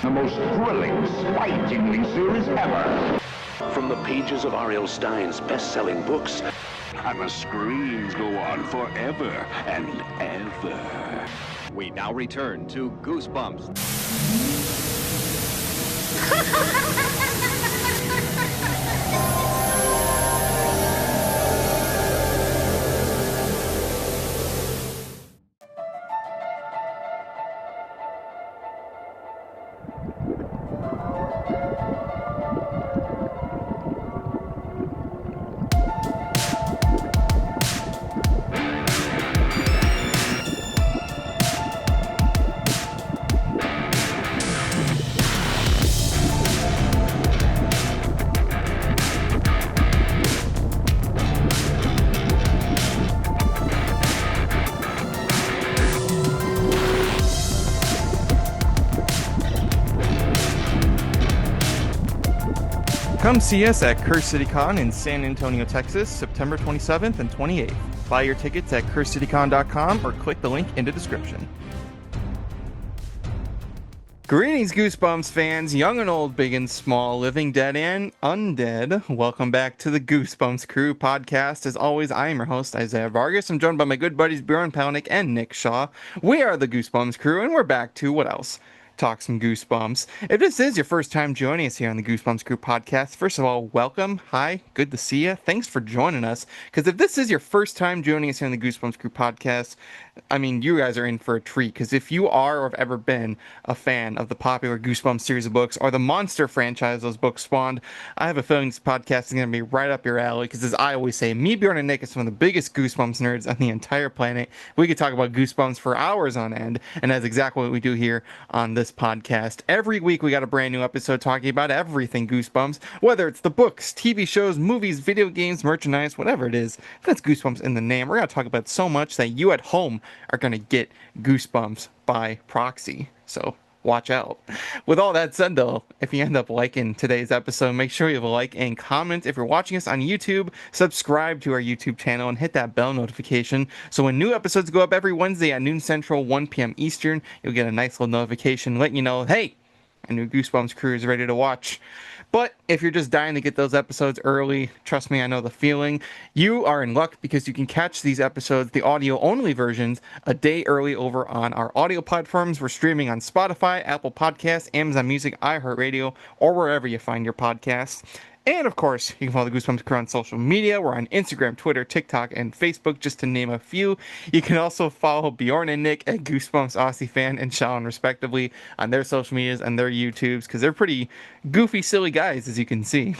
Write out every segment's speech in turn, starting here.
The most thrilling, spine-tingling series ever. From the pages of R.L. Stine's best-selling books, And the screams go on forever and ever. We now return to Goosebumps. Come see us at Curse City Con in San Antonio, Texas, September 27th and 28th. Buy your tickets at cursecitycon.com or click the link in the description. Greetings, Goosebumps fans, young and old, big and small, living dead and undead. Welcome back to the Goosebumps Crew Podcast. As always, I am your host, Isaiah Vargas. I'm joined by my good buddies Bjorn Palnick and Nick Shaw. We are the Goosebumps Crew, and we're back to what else? Talk some Goosebumps. If this is your first time joining us here on the Goosebumps Crew Podcast, first of all, welcome. Hi, good to see you. Thanks for joining us. Because if this is your first time joining us here on the Goosebumps Crew Podcast, I mean, you guys are in for a treat. Because if you are or have ever been a fan of the popular Goosebumps series of books or the monster franchise those books spawned, I have a feeling this podcast is going to be right up your alley. Because as I always say, me, Bjorn, and Nick are some of the biggest Goosebumps nerds on the entire planet. We could talk about Goosebumps for hours on end. And that's exactly what we do here on this podcast. Every week we got a brand new episode talking about everything Goosebumps, whether it's the books, TV shows, movies, video games, merchandise, whatever it is. If that's Goosebumps in the name, we're going to talk about so much that you at home are going to get Goosebumps by proxy. So watch out. With all that said, though, if you end up liking today's episode, make sure you have a like and comment. If you're watching us on YouTube, subscribe to our YouTube channel and hit that bell notification. So when new episodes go up every Wednesday at noon Central, 1 p.m. Eastern, you'll get a nice little notification letting you know, hey, a new Goosebumps Crew is ready to watch. But if you're just dying to get those episodes early, trust me, I know the feeling. You are in luck because you can catch these episodes, the audio-only versions, a day early over on our audio platforms. We're streaming on Spotify, Apple Podcasts, Amazon Music, iHeartRadio, or wherever you find your podcasts. And, of course, you can follow the Goosebumps Crew on social media. We're on Instagram, Twitter, TikTok, and Facebook, just to name a few. You can also follow Bjorn and Nick at Goosebumps Aussie Fan and Sean, respectively, on their social medias and their YouTubes, because they're pretty goofy, silly guys, as you can see.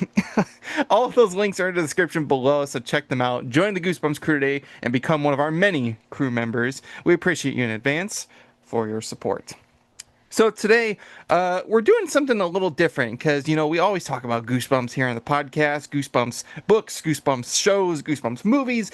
All of those links are in the description below, so check them out. Join the Goosebumps Crew today and become one of our many crew members. We appreciate you in advance for your support. So today, we're doing something a little different because, you know, we always talk about Goosebumps here on the podcast, Goosebumps books, Goosebumps shows, Goosebumps movies,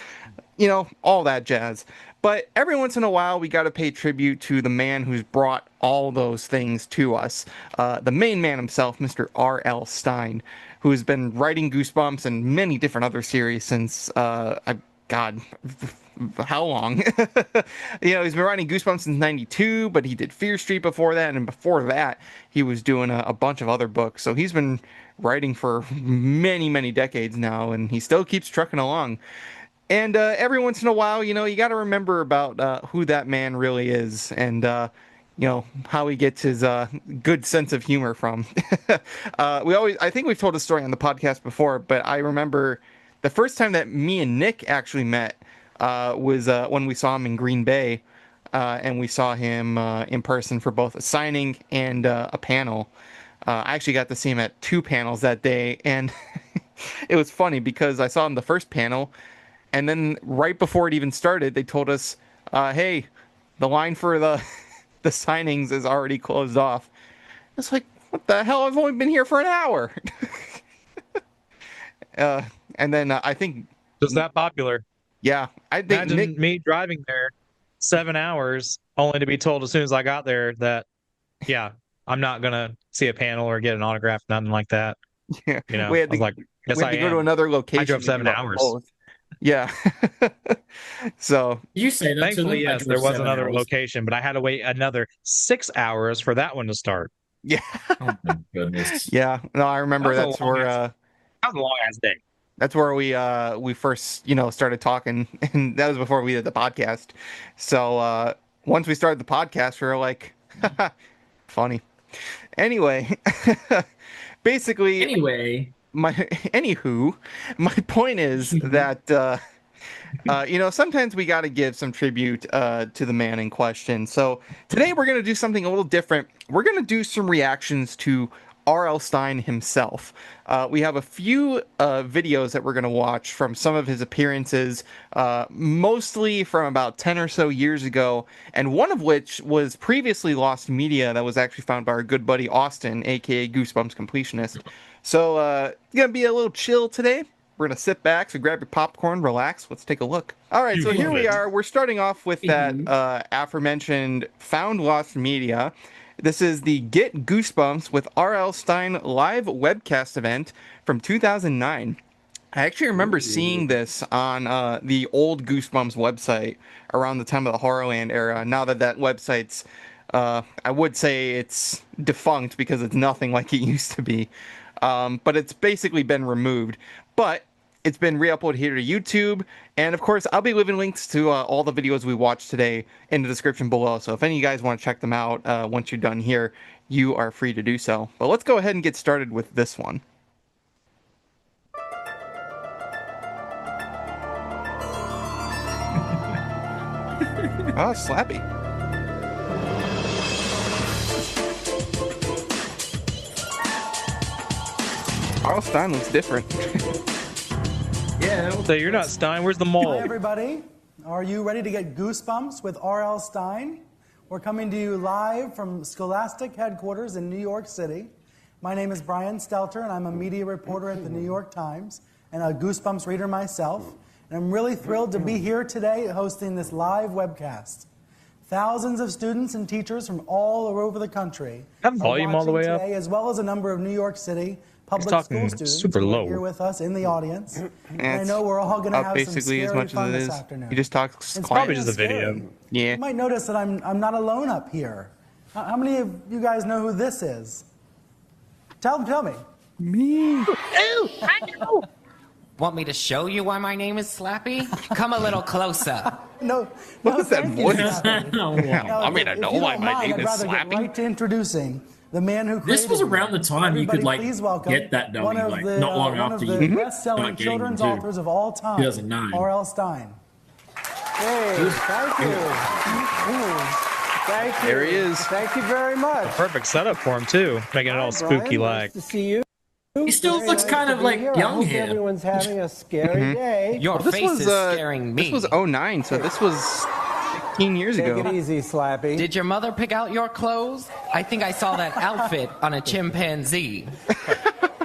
you know, all that jazz. But every once in a while, we got to pay tribute to the man who's brought all those things to us. The main man himself, Mr. R.L. Stine, who has been writing Goosebumps and many different other series since, how long? You know, he's been writing Goosebumps since 92, but he did Fear Street before that, and before that, he was doing a bunch of other books. So he's been writing for many, many decades now, and he still keeps trucking along. And every once in a while, you know, you got to remember about who that man really is, and you know, how he gets his good sense of humor from. I think we've told a story on the podcast before, but I remember the first time that me and Nick actually met was when we saw him in Green Bay, and we saw him in person for both a signing and a panel. I actually got to see him at 2 panels that day, and it was funny because I saw him the first panel, and then right before it even started, they told us, hey, the line for the signings is already closed off. It's like, what the hell? I've only been here for an hour. And then I think... Just that popular. Yeah. I think Imagine me driving there 7 hours only to be told as soon as I got there that, yeah, I'm not going to see a panel or get an autograph, nothing like that. Yeah. You know, we had to, I was like, yes, we had to go to another location. I drove 7 hours. Both. Yeah. So You say that thankfully, to them? yes, there was another location, but I had to wait another 6 hours for that one to start. Yeah. Oh my goodness. Yeah. No, I remember That was a long that was a long ass day. was where we first, started talking, and that was before we did the podcast. So once we started the podcast, we were like, funny. Anyway, basically, anywho, my point is that sometimes we got to give some tribute to the man in question. So today we're going to do something a little different. We're going to do some reactions to R.L. Stine himself. We have a few videos that we're going to watch from some of his appearances, mostly from about 10 or so years ago, and one of which was previously lost media that was actually found by our good buddy Austin, aka Goosebumps Completionist. So it's going to be a little chill today. We're going to sit back, so grab your popcorn, relax. Let's take a look. All right, so here we are. We're starting off with that aforementioned found lost media. This is the Get Goosebumps with R.L. Stine live webcast event from 2009. I actually remember seeing this on the old Goosebumps website around the time of the Horrorland era. Now that website's, I would say it's defunct because it's nothing like it used to be. But it's basically been removed. But it's been re-uploaded here to YouTube. And of course, I'll be leaving links to all the videos we watched today in the description below. So if any of you guys want to check them out once you're done here, you are free to do so. But let's go ahead and get started with this one. Oh, Slappy. R.L. Stine looks different. Yeah. So you're not Stine. Where's the mole? Hi, everybody. Are you ready to get goosebumps with R.L. Stine? We're coming to you live from Scholastic headquarters in New York City. My name is Brian Stelter, and I'm a media reporter at the New York Times and a Goosebumps reader myself. And I'm really thrilled to be here today hosting this live webcast. Thousands of students and teachers from all over the country Have volume all the way up, as well as a number of New York City public school students super low here with us in the audience. And I know we're all going to have some scary as much fun as it this is. afternoon. He just talks. It's probably just a video. Yeah. You might notice that I'm not alone up here. How many of you guys know who this is? Tell me. Me. Oh, I know. Want me to show you why my name is Slappy? Come a little closer. No. What was that voice? Now, I mean, I know why my name is I'd rather get Slappy. right to introducing the man who created This was around the time you could Everybody, please welcome get that dummy one of like the, not long one after of the you best-selling start getting children's them too. authors of all time, 2009. R.L. Stine. Hey, thank you. Thank you. There he is. Thank you very much. Perfect setup for him too, making it all spooky like. Nice to see you. He still Very looks nice kind to of be like here. young I hope here. Everyone's having a scary day. Your This face was is scaring me. This was 09, so this was 15 years Take ago. it easy, Slappy. Did your mother pick out your clothes? I think I saw that outfit on a chimpanzee.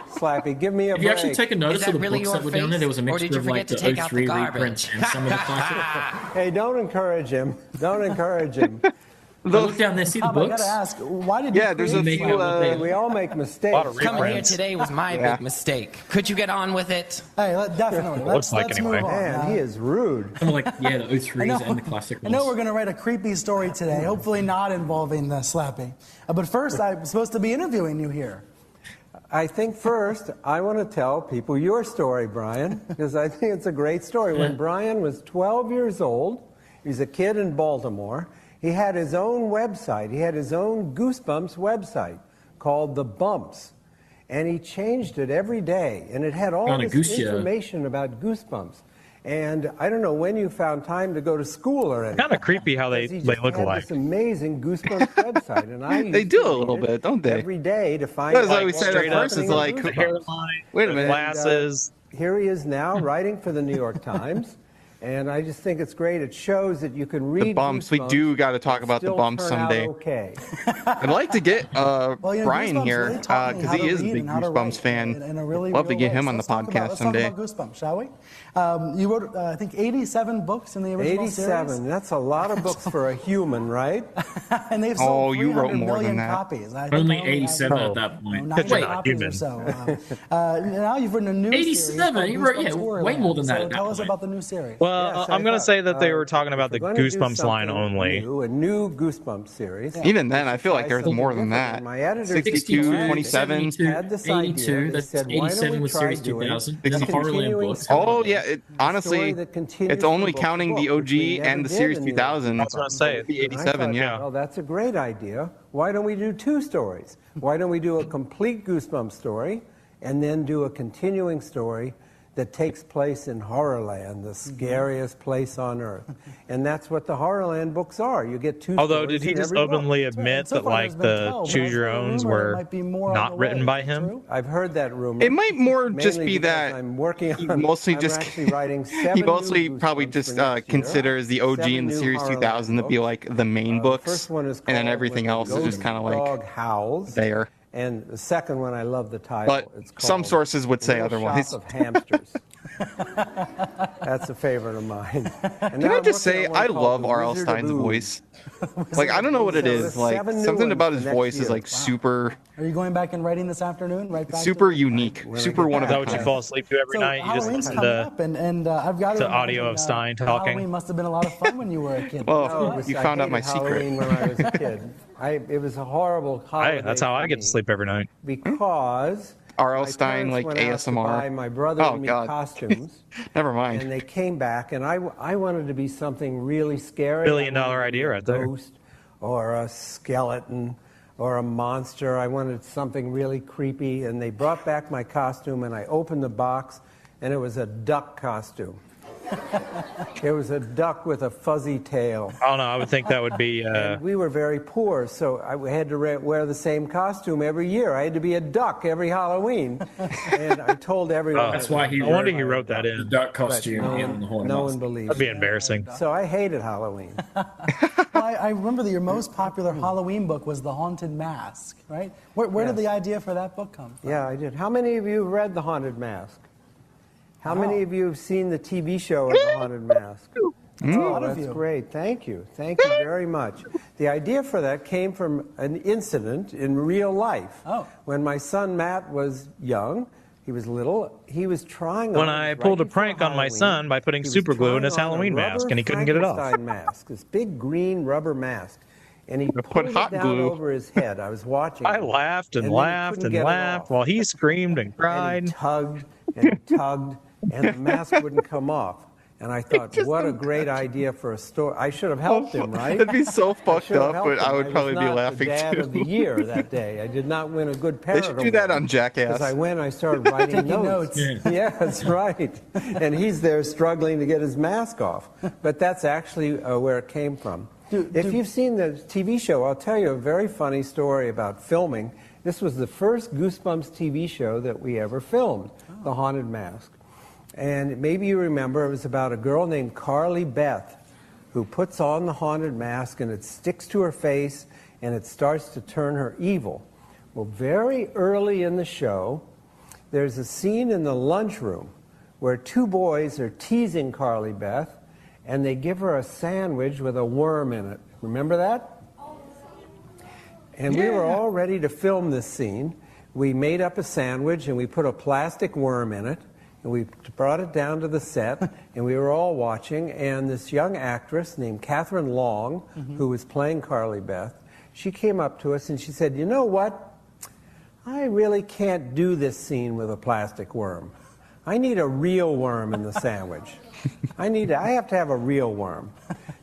Slappy, give me a If you break. actually take a notice Is of that the really books your that were down there, there was a face? Or did mixture you of like forget to the take out the 03 garbage? reprints and some of the classics. Hey, don't encourage him. Don't encourage him. Look down there, see the I gotta books? ask, why did you There's a create few. Hey, we all make mistakes. Coming here today was my big mistake. Could you get on with it? Hey, definitely. Looks like let's anyway. move on. Man, he is rude. Some of like, yeah, the 03s and the classic I ones. know we're going to write a creepy story today, hopefully not involving Slappy. But first, I'm supposed to be interviewing you here. I think first, I want to tell people your story, Brian, because I think it's a great story. When Brian was 12 years old, he was a kid in Baltimore. He had his own website. He had his own Goosebumps website called The Bumps. And he changed it every day. And it had all On a this goose show. information about Goosebumps. And I don't know when you found time to go to school or anything. Kind of creepy how they Because he just look had alike. This amazing Goosebumps website, and I They used do to a little read it bit, don't they? Every day to find That's out why we what said was at first, it's happening in like, The Goosebumps. hairline, Wait a the minute. glasses. Here he is now writing for the New York Times, and I just think it's great. It shows that you can read The bumps. We Goosebumps do got to talk and about the still bumps turn out someday. Okay. I'd like to get Well, Brian Goosebumps here really taught me because how he to is a read big and how to Goosebumps write fan. in a really Love to real get way. him So on the let's talk podcast about, someday. Let's talk about Goosebumps, shall we? You wrote, I think, 87 books in the original 87. series. That's a lot of books for a human, right? And they've Oh, sold you wrote 300 more than million that. copies. I think Only I only have, 87 Oh. at that point. 90 Wait, copies human. or so. Now you've written a new series. 87? called You wrote, Goosebumps way more than that So at that tell us point. about the new series. Well, Well, Yes, I'm I going to thought, say that they were talking if about the we're gonna do Goosebumps line something only. a new Goosebumps series. Even then, I feel like there's Something more than different. that. My editor 62, 62, 27. 72, had this idea. 82, They that's said, why don't 87 we was try Series doing 2000. a There's a Horrorland continuing book. story? Oh, yeah. A Honestly, story that continues it's only from book to counting the book, which we OG never and the did Series in the 2000. I was going to say, The And I 87, thought, yeah. well, that's a great idea. Why don't we do 2 stories? Why don't we do a complete Goosebumps story and then do a continuing story that takes place in Horrorland, the scariest place on earth? And that's what the Horrorland books are. You get 2 although, stories did he in just every book. openly admit So that, far like, there's been the 12, but Choose I've Your heard a Owns rumor there were might be more on not the written way. by Is that him? true? I've heard that rumor. It might more just Mainly be because that I'm working he on, mostly I'm just actually writing 7 he mostly new probably Goosebumps just for next year. considers the OG 7 and the new Series Horrorland 2000 to be books. like the main The books, first one is and then called everything When the else is just Ghost kind of Dog like Howls. there. And the second one, I love the title. But It's called some sources would say Little otherwise. Shop of Hamsters. That's a favorite of mine. And Can now I I'm just working say, on one I called love The R.L. Wizard of Stine's Ooze. voice. Like, I don't know what it So is. there's Like, 7 new something ones about for his next voice is year. like super, Are you going back and writing this afternoon? Right back super to it? unique, When I super get one of Is a that what you kind. fall asleep to every So night? You just Halloween's listen coming to up, and I've got to the audio of Stine talking. Halloween must have been a lot of fun when you were a kid. Well, No, it was- you I found out my hated secret. Halloween when I was a kid. It was a horrible holiday. That's how for I get to me sleep every night. Because R.L. my Stine, parents like went out to ASMR. buy my brother Oh, and me God. costumes, Never and mind. they came back, and I wanted to be something really scary. Billion-dollar idea right there. A ghost or a skeleton or a monster. I wanted something really creepy, and they brought back my costume, and I opened the box, and it was a duck costume. It was a duck with a fuzzy tail. I don't know. I would think that would be. And we were very poor, so I had to wear the same costume every year. I had to be a duck every Halloween. And I told everyone. That's why he I wonder wrote he wrote that the in. duck but costume in the Haunted no House. one believed That'd be me. embarrassing. So I hated Halloween. Well, I remember that your most popular Halloween book was The Haunted Mask, right? Where did Yes. the idea for that book come from? Yeah, I did. How many of you have read The Haunted Mask? How many of you have seen the TV show of The Haunted Mask? a lot of That's you. great. Thank you. Thank you very much. The idea for that came from an incident in real life. Oh. When my son Matt was young, he was little, he was trying When on, I right pulled a before prank on my Halloween, son by putting he was super glue in his trying on a Halloween mask, rubber and he couldn't get it off. Frankenstein mask, this big green rubber mask. And he Put pulled hot it down glue. over his head. I was watching. I him. laughed and And then he laughed couldn't and get it laughed off. while he screamed and And cried. he tugged and tugged, and the mask wouldn't come off. And I thought, what a great idea for a story. I should have helped him, right? It'd be so I fucked should have up, helped but I him. would was probably be not laughing the dad too. of the year that day. I did not win a good parent They should do that award. on Jackass. Because I went, I started writing Taking notes. notes. Yeah, that's right. And he's there struggling to get his mask off. But that's actually where it came from. If you've seen the TV show, I'll tell you a very funny story about filming. This was the first Goosebumps TV show that we ever filmed, The Haunted Mask. And maybe you remember, it was about a girl named Carly Beth who puts on the haunted mask, and it sticks to her face, and it starts to turn her evil. Well, very early in the show, there's a scene in the lunchroom where 2 boys are teasing Carly Beth, and they give her a sandwich with a worm in it. Remember that? And we were all ready to film this scene. We made up a sandwich, and we put a plastic worm in it, and we brought it down to the set, and we were all watching, and this young actress named Catherine Long, who was playing Carly Beth, she came up to us and she said, you know what? I really can't do this scene with a plastic worm. I need a real worm in the sandwich. I have to have a real worm.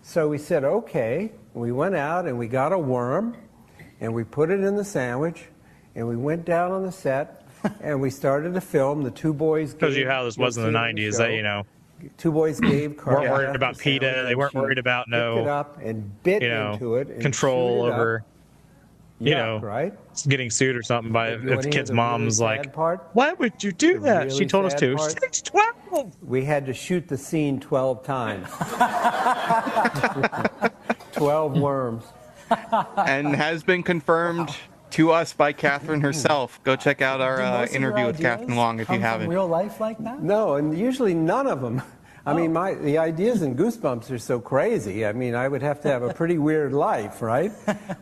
So we said, okay. And we went out and we got a worm, and we put it in the sandwich, and we went down on the set, and we started to film. The 2 boys Shows you gave- how this was in the you'll see 90s. show. That, you know, 2 boys gave Carly weren't worried Beth about the PETA. sandwich, They weren't and worried she about picked it up and bit you know, into it and control chewed it up. over, you Yuck, know, right? getting sued or something by You if wanna the hear kid's the mom's really like, sad part? why would you do The that? She really told us sad to. part? She's 12. We had to shoot the scene 12 times. 12 worms. And has been confirmed to us by Catherine herself. Go check out Do our most of your interview with ideas Catherine Long if come you from haven't. real life like that? No, and usually none of them. I mean, the ideas in Goosebumps are so crazy. I mean, I would have to have a pretty weird life, right,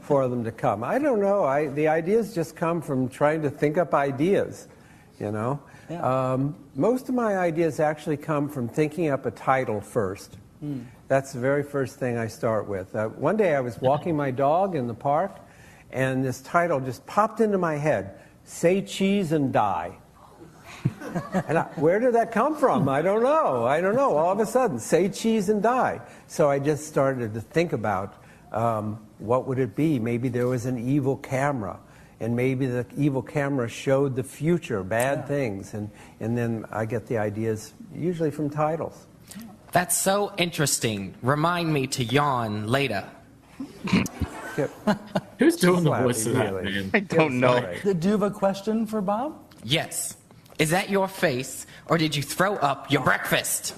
for them to come. I don't know. The ideas just come from trying to think up ideas. you know. Yeah. Most of my ideas actually come from thinking up a title first. That's the very first thing I start with. One day I was walking my dog in the park, and this title just popped into my head, Say Cheese and Die. And where did that come from? I don't know. All of a sudden, Say Cheese and Die. So I just started to think about what would it be? Maybe there was an evil camera, and maybe the evil camera showed the future, bad things. And then I get the ideas usually from titles. That's so interesting. Remind me to yawn later. Who's doing the Slappy, voice of that, really. man? I don't know. Do you have a question for Bob? Yes. Is that your face, or did you throw up your breakfast?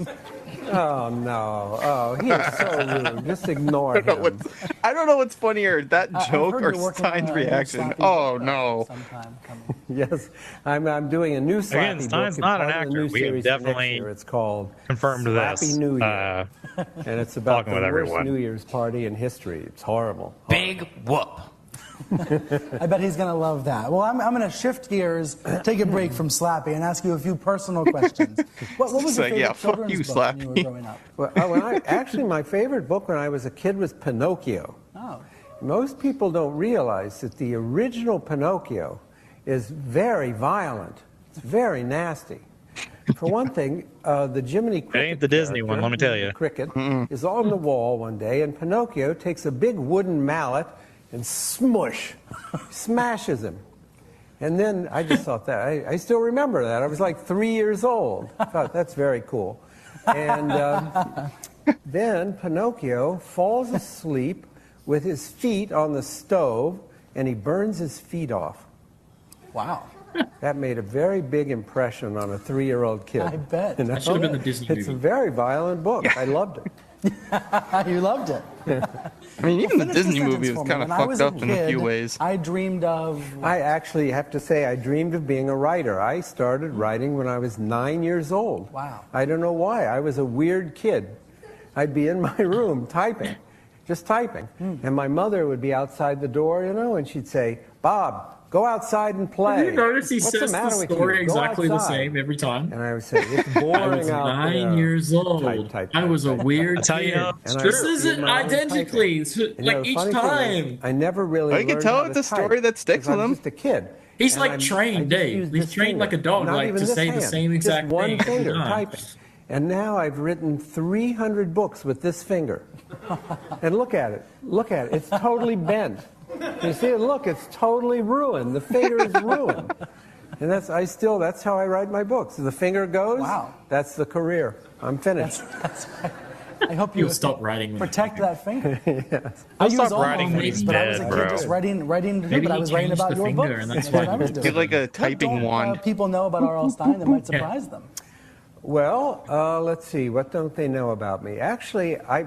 Oh, no. Oh, he is so rude. Just ignore him. I don't know what's funnier, that I've joke heard or you're working on Stine's a reaction. Slappy Oh, book, no. sometime coming. Yes, I'm doing a new Slappy Again, book. Stine's It's not an part of the new actor. We have series for next definitely year. It's called confirmed Slappy this. New Year. And it's about talking the with worst everyone. New Year's party in history. It's horrible. Big whoop. I bet he's going to love that. Well, I'm going to shift gears, take a break from Slappy, and ask you a few personal questions. What was your Like, favorite yeah, fuck children's you, book when you were Slappy. growing up? Well, actually, my favorite book when I was a kid was Pinocchio. Oh. Most people don't realize that the original Pinocchio is very violent. It's very nasty. For one thing, the Jiminy Cricket ain't the Disney one, let me tell you. Cricket is on the wall one day, and Pinocchio takes a big wooden mallet and smashes him. And then I just thought that, I still remember that. I was like 3 years old. I thought, that's very cool. And then Pinocchio falls asleep with his feet on the stove, and he burns his feet off. Wow. That made a very big impression on a 3-year-old kid. I bet. You know? That should have been the Disney It's a movie. very violent book. I loved it. You loved it. I mean, even the Finish Disney sentence movie for was me. kind of When I was fucked up in a few kid, ways. I dreamed of... I actually have to say I dreamed of being a writer. I started writing when I was 9 years old. Wow. I don't know why. I was a weird kid. I'd be in my room typing, just typing. And my mother would be outside the door, you know, and she'd say, Bob, go outside and play. Have you noticed he What's says the matter with you? story Go exactly the outside." same every time? And I would say, it's boring I was out 9 there. years old. Type, I was a type. weird That's how you kid. know it's This true. isn't You're my own identically. It's And, you know, like the each funny thing is, time. I never really Well, you can learned tell how it's to a story type, that sticks 'cause with I'm him. just a kid. He's And like I trained, just Dave. use He's this trained like a finger. dog, Not like, even to this say the hand. same Just exact one thing every finger time. typing. And now I've written 300 books with this finger. And look at it. Look at it. It's totally bent. You see it? Look, it's totally ruined. The finger is ruined. And that's how I write my books. The finger goes, Wow. that's the career. I'm finished. I hope you You'll stop writing. when protect that finger. I'll I use stop all writing when movies, he's but I was a dead, kid bro. just writing to do, Maybe but I he was writing changed about the your finger, books. and that's what why I was you doing. Get like a typing What don't, wand. people know about R.L. Stine that might surprise them. Well, let's see. What don't they know about me? Actually, I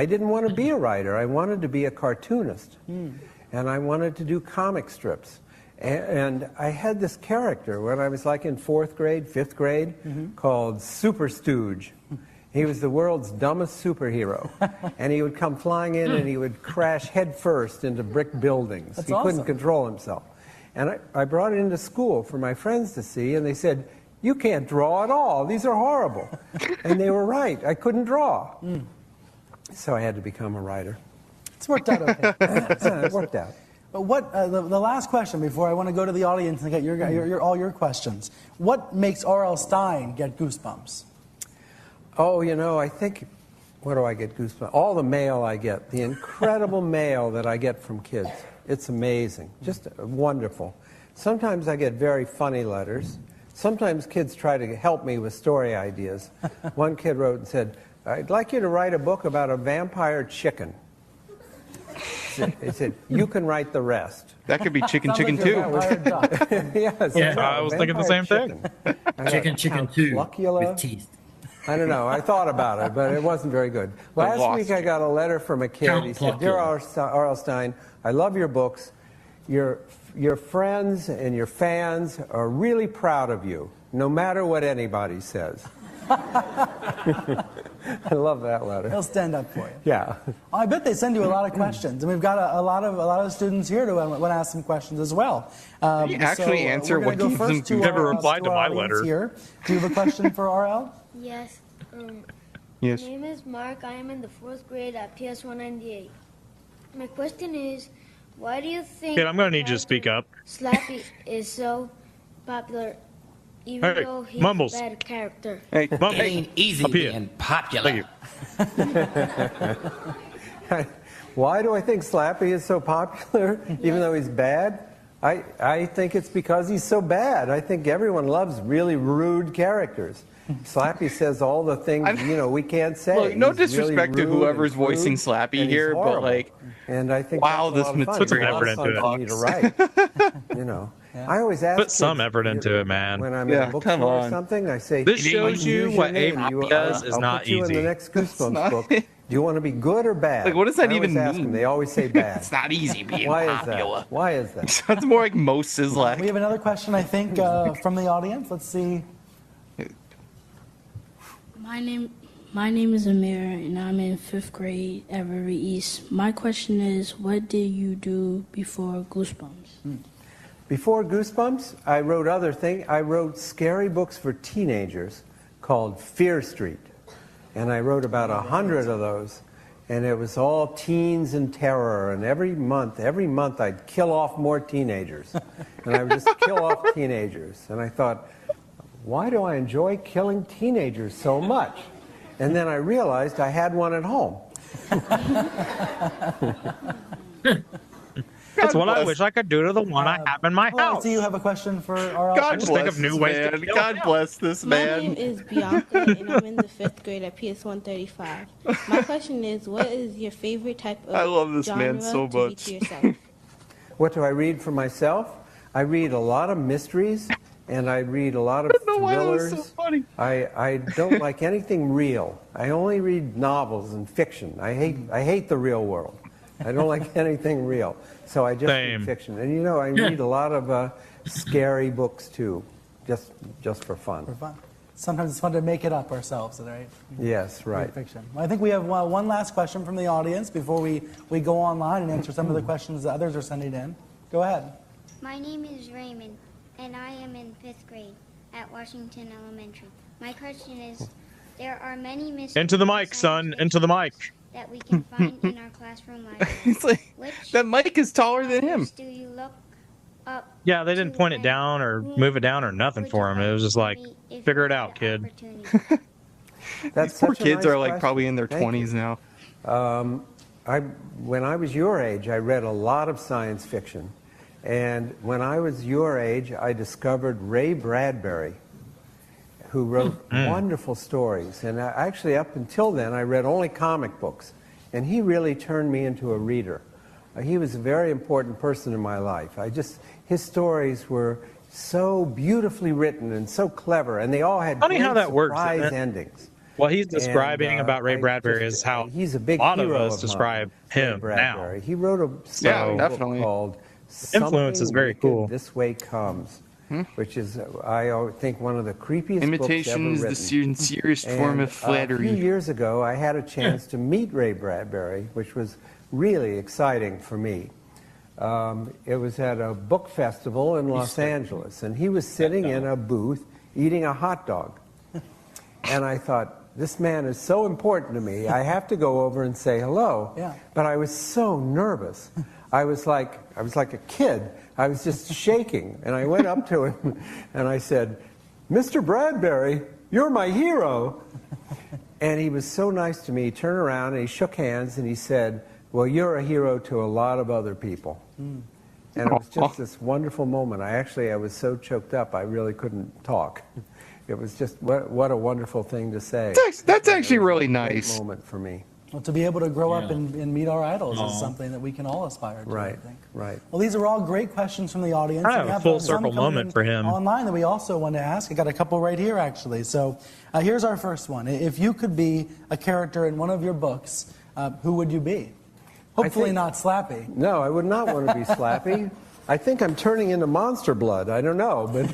didn't want to be a writer. I wanted to be a cartoonist, and I wanted to do comic strips. And I had this character when I was like in 4th grade, 5th grade, called Super Stooge. He was the world's dumbest superhero, and he would come flying in and he would crash headfirst into brick buildings. That's He couldn't awesome. control himself. And I brought it into school for my friends to see, and they said, "You can't draw at all. These are horrible." And they were right. I couldn't draw. So I had to become a writer. It's worked out okay. It worked out. But what the last question before I want to go to the audience and get all your questions. What makes R.L. Stine get goosebumps? Oh, you know, I think, what do I get goosebumps? All the mail I get, the incredible mail that I get from kids. It's amazing, just wonderful. Sometimes I get very funny letters. Sometimes kids try to help me with story ideas. One kid wrote and said, "I'd like you to write a book about a vampire chicken." He said, "You can write the rest." That could be Chicken Sounds Chicken like you're a 2. vampire duck. Yes, Yeah, I was thinking the same thing. Chicken 2 Pluckula. with teeth. I don't know. I thought about it, but it wasn't very good. Last lost week I got a letter from a kid. Count He said, Pluckula. "Dear R.L. Stine, I love your books. Your friends and your fans are really proud of you, no matter what anybody says." I love that letter. He'll stand up for you. Yeah. I bet they send you a lot of questions, and we've got a lot of students here to want to ask some questions as well. You actually answer we're what gonna gives go them first to never our- replied to my our audience letter. Here. Do you have a question for RL? Yes. Yes. My name is Mark. I am in the 4th grade at PS 198. My question is, why do you think Kid, I'm gonna need you to speak up. Slappy is so popular, even Hey, though he's Mumbles. a bad character? Hey, It ain't easy Up here. being popular. Thank you. Why do I think Slappy is so popular, even though he's bad? I think it's because he's so bad. I think everyone loves really rude characters. Slappy says all the things we can't say. Look, no He's really disrespect to rude whoever's and crude, voicing Slappy and he's here, but horrible. like, and I think wow, that's a this lot of fun. Put some It's a lot effort of into fun it. for me to write. I always ask Put some kids, effort into it, man. when I'm in Yeah, a bookstore come or on. something, I say, This shows you use what your name. A does is I'll not put you in easy. the next Goosebumps not- book. Do you want to be good or bad? Like, what does that I always even ask mean? them. They always say bad. it's not easy being Why popular. is that? Why is that? Sounds more like most Sislak. We have another question, I think, from the audience. Let's see. My name is Amir, and I'm in 5th grade at River East. My question is, what did you do before Goosebumps? Before Goosebumps, I wrote other things. I wrote scary books for teenagers called Fear Street. And I wrote about 100 of those. And it was all teens and terror. And every month I'd kill off more teenagers. And I would just kill off teenagers. And I thought, why do I enjoy killing teenagers so much? And then I realized I had one at home. That's what I wish I could do to the one I have in my Oh, I house. see you have a question for RL. God Just think bless of new this ways to man. kill God him. bless this My man. name is Bianca, and I'm in the 5th grade at PS 135. My question is, what is your favorite type of I love this man genre so to read much. to yourself? What do I read for myself? I read a lot of mysteries, and I read a lot of know why that was thrillers. so funny. I don't like anything real. I only read novels and fiction. I hate the real world. I don't like anything real. So I just Same. read fiction. And I read a lot of scary books too, just for fun. For fun. Sometimes it's fun to make it up ourselves, right? Yes, right. Fiction. Well, I think we have one last question from the audience before we go online and answer some of the questions that others are sending in. Go ahead. My name is Raymond, and I am in 5th grade at Washington Elementary. My question is, there are many mysteries Into the mic, son. Into the mic. that we can find in our classroom library. It's like Which that mic is taller than him. authors do you look up Yeah, they didn't to, point it and down or whom move it down or nothing would for you him. It was just like, meet if figure you it had out, the kid. opportunity? That's These poor such a kids nice are like question. probably in their Thank you. 20s now. When I was your age, I read a lot of science fiction. And when I was your age, I discovered Ray Bradbury, who wrote wonderful stories. And actually, up until then, I read only comic books. And he really turned me into a reader. He was a very important person in my life. His stories were so beautifully written and so clever, and they all had Funny how great that works, surprise isn't it? endings. What he's describing And, about Ray I Bradbury just- is how he's a big a lot of hero us mine, describe Ray him now. Bradbury. He wrote a Yeah, book definitely. called Influence is Something very Wicked cool. This Way Comes, which is, I think, one of the creepiest Imitation books is ever the written. sincerest form of A few flattery. years ago, I had a chance to meet Ray Bradbury, which was really exciting for me. It was at a book festival in Los Angeles, and he was sitting in a booth eating a hot dog. And I thought, this man is so important to me, I have to go over and say hello. Yeah. But I was so nervous. I was like a kid. I was just shaking. And I went up to him and I said, Mr. Bradbury, you're my hero. And he was so nice to me. He turned around and he shook hands and he said, well, you're a hero to a lot of other people. And it was just this wonderful moment. I was so choked up, I really couldn't talk. It was just, what a wonderful thing to say. That's actually really Great nice. moment for me. Well, to be able to grow up and meet our idols is something that we can all aspire to, Right, I think. right. Well, these are all great questions from the audience. I have We a full some circle coming moment in for him. online that we also want to ask. I got a couple right here, actually. So here's our first one. If you could be a character in one of your books, who would you be? Hopefully not Slappy. No, I would not want to be Slappy. I think I'm turning into Monster Blood. I don't know, but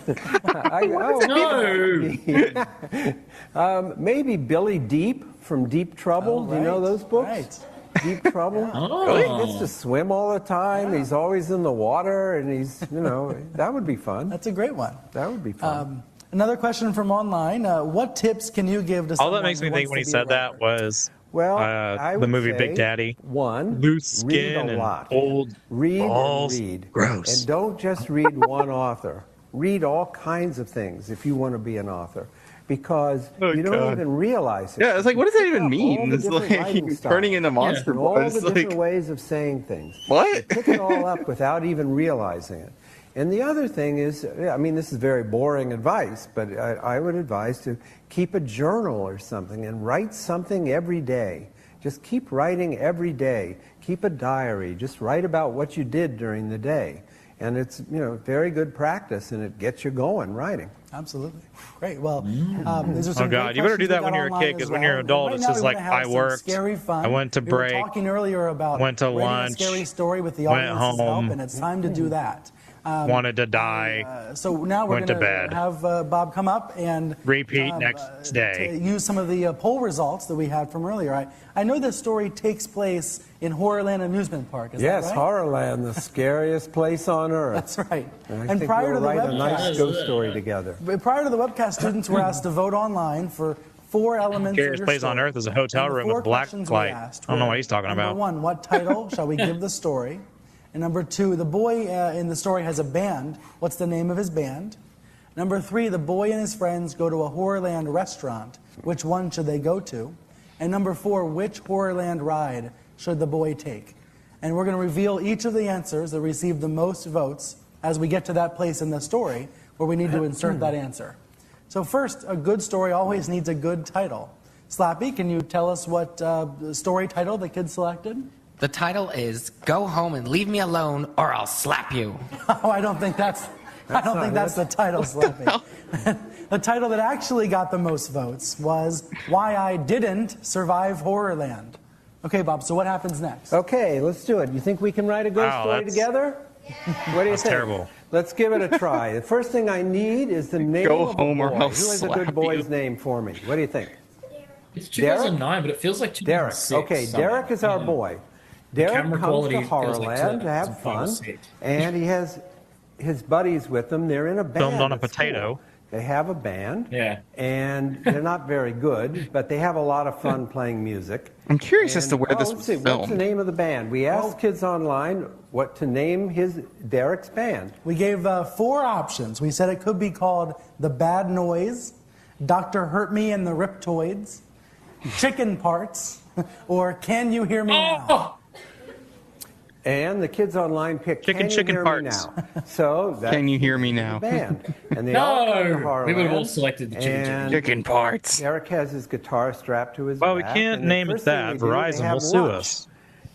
maybe Billy Deep from Deep Trouble. Do you know those books? Right. Deep Trouble. He gets to swim all the time. He's always in the water, and he's, that would be fun. That's a great one. That would be fun. Another question from online. What tips can you give to someone All that makes me think when he said that was the movie Big Daddy. One, loose skin read a lot. and old balls. Read. Gross. And don't just read one author. Read all kinds of things if you want to be an author. Because you don't even realize it. Yeah, it's like, what does that even mean? It's like turning into Monster Blood. All the different ways of saying things. What? You pick it all up without even realizing it. And the other thing is, this is very boring advice, but I would advise to keep a journal or something and write something every day. Just keep writing every day. Keep a diary. Just write about what you did during the day. And it's, very good practice, and it gets you going writing. Absolutely. Great. Well, these are some God, you better do that when you're a kid, because when you're an adult, it's just like, I worked, I went to break, we were talking earlier about went to lunch, a scary story with the went audience's home, help, and it's time to do that. Wanted to die, so now we're going to have Bob come up and repeat next day. To use some of the poll results that we had from earlier. I know this story takes place in Horrorland Amusement Park. Is that right? Horrorland, the scariest place on earth. That's right. And prior to the webcast, a nice ghost story together. Prior to the webcast, students were asked to vote online for 4 elements of your scariest place on earth is a hotel room with black light. I don't know what he's talking about. Number 1, what title shall we give the story? And number 2, the boy in the story has a band. What's the name of his band? Number 3, the boy and his friends go to a Horrorland restaurant. Which one should they go to? And number 4, which Horrorland ride should the boy take? And we're going to reveal each of the answers that received the most votes as we get to that place in the story where we need to insert that answer. So first, a good story always needs a good title. Slappy, can you tell us what story title the kids selected? The title is "Go Home and Leave Me Alone, or I'll Slap You." Oh, I don't think that's the title, Slappy. The title that actually got the most votes was "Why I Didn't Survive Horrorland." Okay, Bob. So what happens next? Okay, let's do it. You think we can write a ghost story together? What do you think? Terrible. Let's give it a try. The first thing I need is the name of the boy. Who has a good boy's name for me? What do you think? It's 2009, but it feels like 2006. Derek. Okay, Derek is our boy. Derek comes to Horrorland to have fun, and he has his buddies with him. They're in a band. Filmed on a potato. They have a band, yeah, and they're not very good, but they have a lot of fun playing music. I'm curious as to where this was filmed. What's the name of the band? We asked kids online what to name Derek's band. We gave 4 options. We said it could be called The Bad Noise, Dr. Hurt Me and the Riptoids, Chicken Parts, or Can You Hear Me Now? And the kids online picked Can You Hear Me Now? So that's Can You Hear Me Now? The band. And they all come to Horrorland. We would have all selected the Chicken Parts. Derek has his guitar strapped to his back. Well, we can't name it that. Verizon will sue us.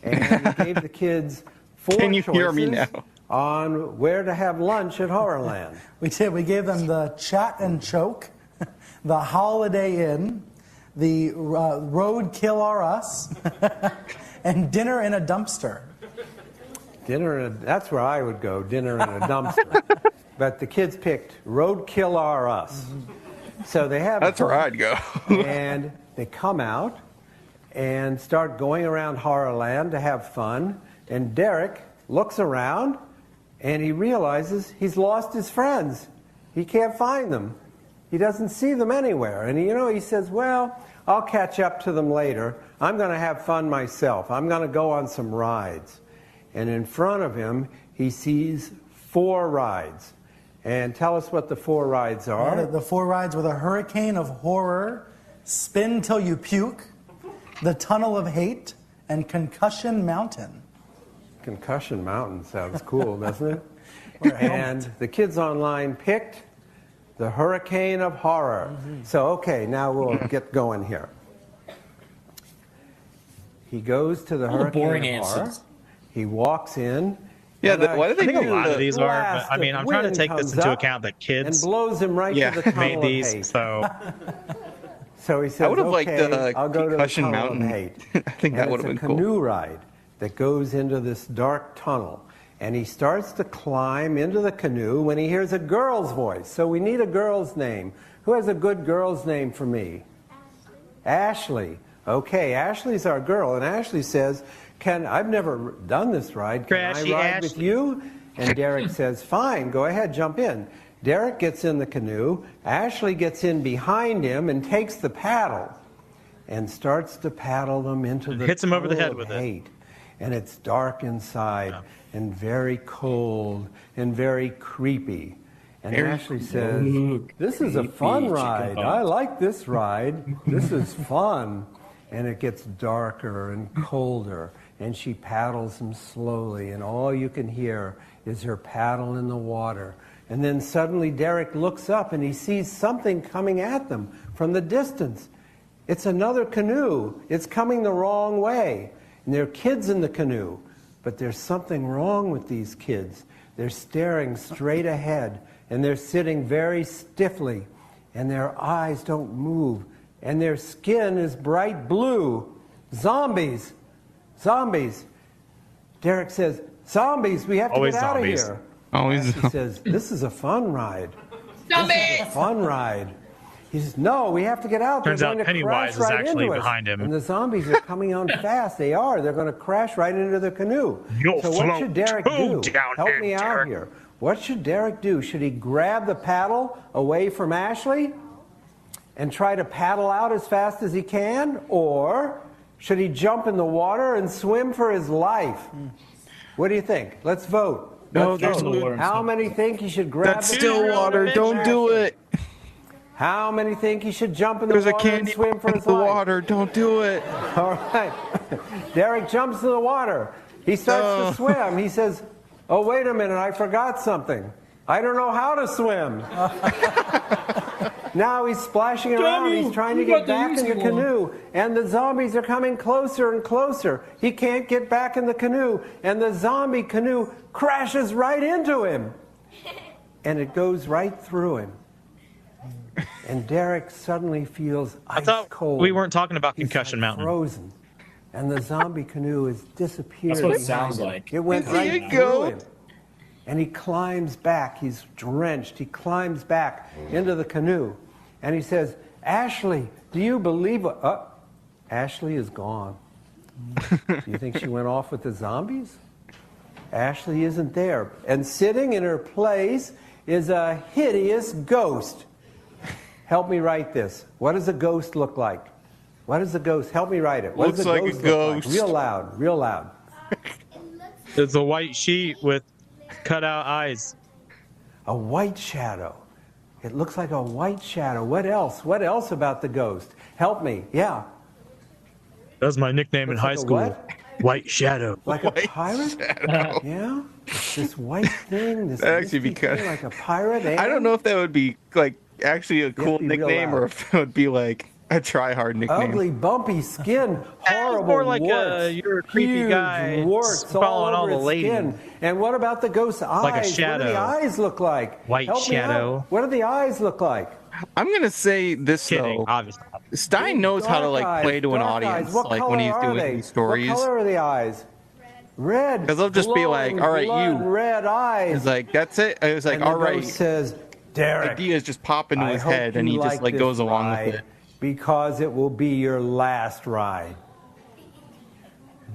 And we gave the kids 4 Can you choices hear me now? on where to have lunch at Horrorland. We did. We gave them the Chat and Choke, the Holiday Inn, the Roadkill R Us, and Dinner in a Dumpster. That's where I would go, dinner in a dumpster. But the kids picked Roadkill R Us. So they have That's where I'd go. and they come out and start going around Horrorland to have fun. And Derek looks around and he realizes he's lost his friends. He can't find them. He doesn't see them anywhere. And he says, well, I'll catch up to them later. I'm going to have fun myself. I'm going to go on some rides. And in front of him, he sees 4 rides. And tell us what the 4 rides are. The 4 rides were the Hurricane of Horror, Spin Till You Puke, the Tunnel of Hate, and Concussion Mountain. Concussion Mountain sounds cool, doesn't it? And the kids online picked the Hurricane of Horror. So, okay, now we'll get going here. He goes to the Hurricane of Horror. He walks in. Yeah, why do they think a lot of these are? But, I mean, I'm trying to take this into account that kids and blows him right to the tunnel made these. Of hate. So he says, I would have liked I'll go to the Concussion tunnel Mountain. of hate. I think that would have been cool. It's a canoe ride that goes into this dark tunnel. And he starts to climb into the canoe when he hears a girl's voice. So we need a girl's name. Who has a good girl's name for me? Ashley. Okay, Ashley's our girl. And Ashley says, I've never done this ride. Can I ride with you? And Derek says, fine, go ahead, jump in. Derek gets in the canoe. Ashley gets in behind him and takes the paddle and starts to paddle them into the hits him over the head with it. And it's dark inside and very cold and very creepy. And Ashley says, this is a fun ride. I like this ride. This is fun. And it gets darker and colder. And she paddles him slowly. And all you can hear is her paddle in the water. And then suddenly Derek looks up and he sees something coming at them from the distance. It's another canoe. It's coming the wrong way. And there are kids in the canoe, but there's something wrong with these kids. They're staring straight ahead, and they're sitting very stiffly, and their eyes don't move, and their skin is bright blue. Zombies! Zombies! Derek says, zombies, we have to get out of here. He says, this is a fun ride. Zombies! This is a fun ride. He says, no, we have to get out. Turns out Pennywise is actually behind him. And the zombies are coming on fast. They are. They're going to crash right into the canoe. So what should Derek do? Help me out here. What should Derek do? Should he grab the paddle away from Ashley and try to paddle out as fast as he can? Or should he jump in the water and swim for his life? What do you think? Let's vote. No, there's no water. How many think he should grab That's still water. Don't do it. How many think he should jump in the water and swim for his life? Water. Don't do it. All right. Derek jumps in the water. He starts to swim. He says, oh, wait a minute. I forgot something. I don't know how to swim. Now he's splashing around. He's trying to get back in the canoe. And the zombies are coming closer and closer. He can't get back in the canoe. And the zombie canoe crashes right into him. And it goes right through him. And Derek suddenly feels ice cold. We weren't talking about Concussion Mountain. Frozen. And the zombie canoe has disappeared. That's what it sounds like. It went right through him. And he climbs back. He's drenched. He climbs back into the canoe. And he says, Ashley, do you believe... Ashley is gone. Do you think she went off with the zombies? Ashley isn't there. And sitting in her place is a hideous ghost. Help me write this. What does a ghost look like? What is a ghost? Help me write it. What Looks like a ghost. Real loud, real loud. It's a white sheet with cut out eyes. A white shadow. It looks like a white shadow. What else? What else about the ghost? Help me. Yeah. That was my nickname in high school. What? White Shadow. Like a pirate? Shadow. Yeah. This white thing. This That'd actually be thing like a pirate. I don't know if that would be like actually a cool nickname or if it would be like a try-hard nickname. Ugly, bumpy skin, horrible more like warts, you're a creepy huge guy warts following all the ladies. skin. And what about the ghost's eyes? Like a shadow. What do the eyes look like? White Help me shadow. out. What do the eyes look like? I'm gonna say this Kidding, though. obviously. Stine knows how to like play to an audience, like when he's doing these stories. What color are the eyes? Red. Because they'll just be like, "All right, you." Red eyes. It's like that's it. It was like, and "All the right." ghost says, Derek, ideas just pop into his hope head, and you he just like this goes along ride with it. Because it will be your last ride.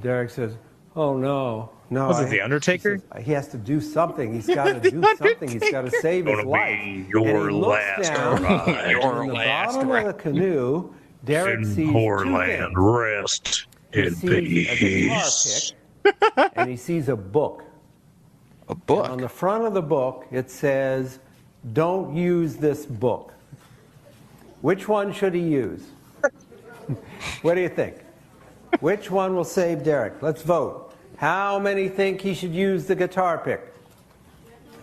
Derek says, "Oh no, no." Was it the Undertaker? He has to do something. He's got to do something. He's got to save his life. Your last ride. Your last ride. Bottom of the canoe, Derek sees Horland, rest in peace. And he sees a book. A book. And on the front of the book, it says, "Don't use this book." Which one should he use? What do you think? Which one will save Derek? Let's vote. How many think he should use the guitar pick?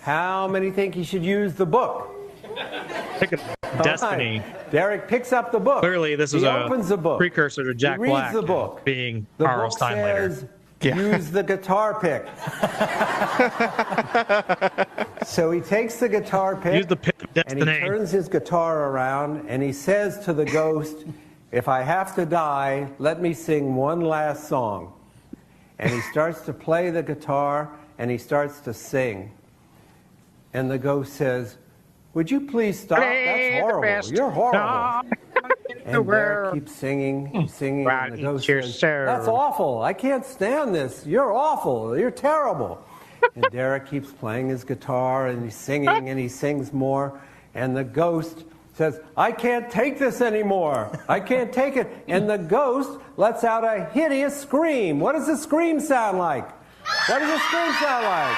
How many think he should use the book? Pick a Destiny. Right. Derek picks up the book. Clearly, this is opens the book. precursor to Jack He reads Black the book. being The Carl book Stine later. says, use the guitar pick. So he takes the guitar pick, Use the pick of and he Destiny. turns his guitar around, and he says to the ghost, "If I have to die, let me sing one last song." And he starts to play the guitar, and he starts to sing. And the ghost says, "Would you please stop? That's horrible. You're horrible." And Derek keeps singing, and the ghost says, "That's awful. I can't stand this. You're awful. You're terrible." And Derek keeps playing his guitar, and he's singing, and he sings more. And the ghost says, "I can't take this anymore. I can't take it." And the ghost lets out a hideous scream. What does the scream sound like? What does the scream sound like?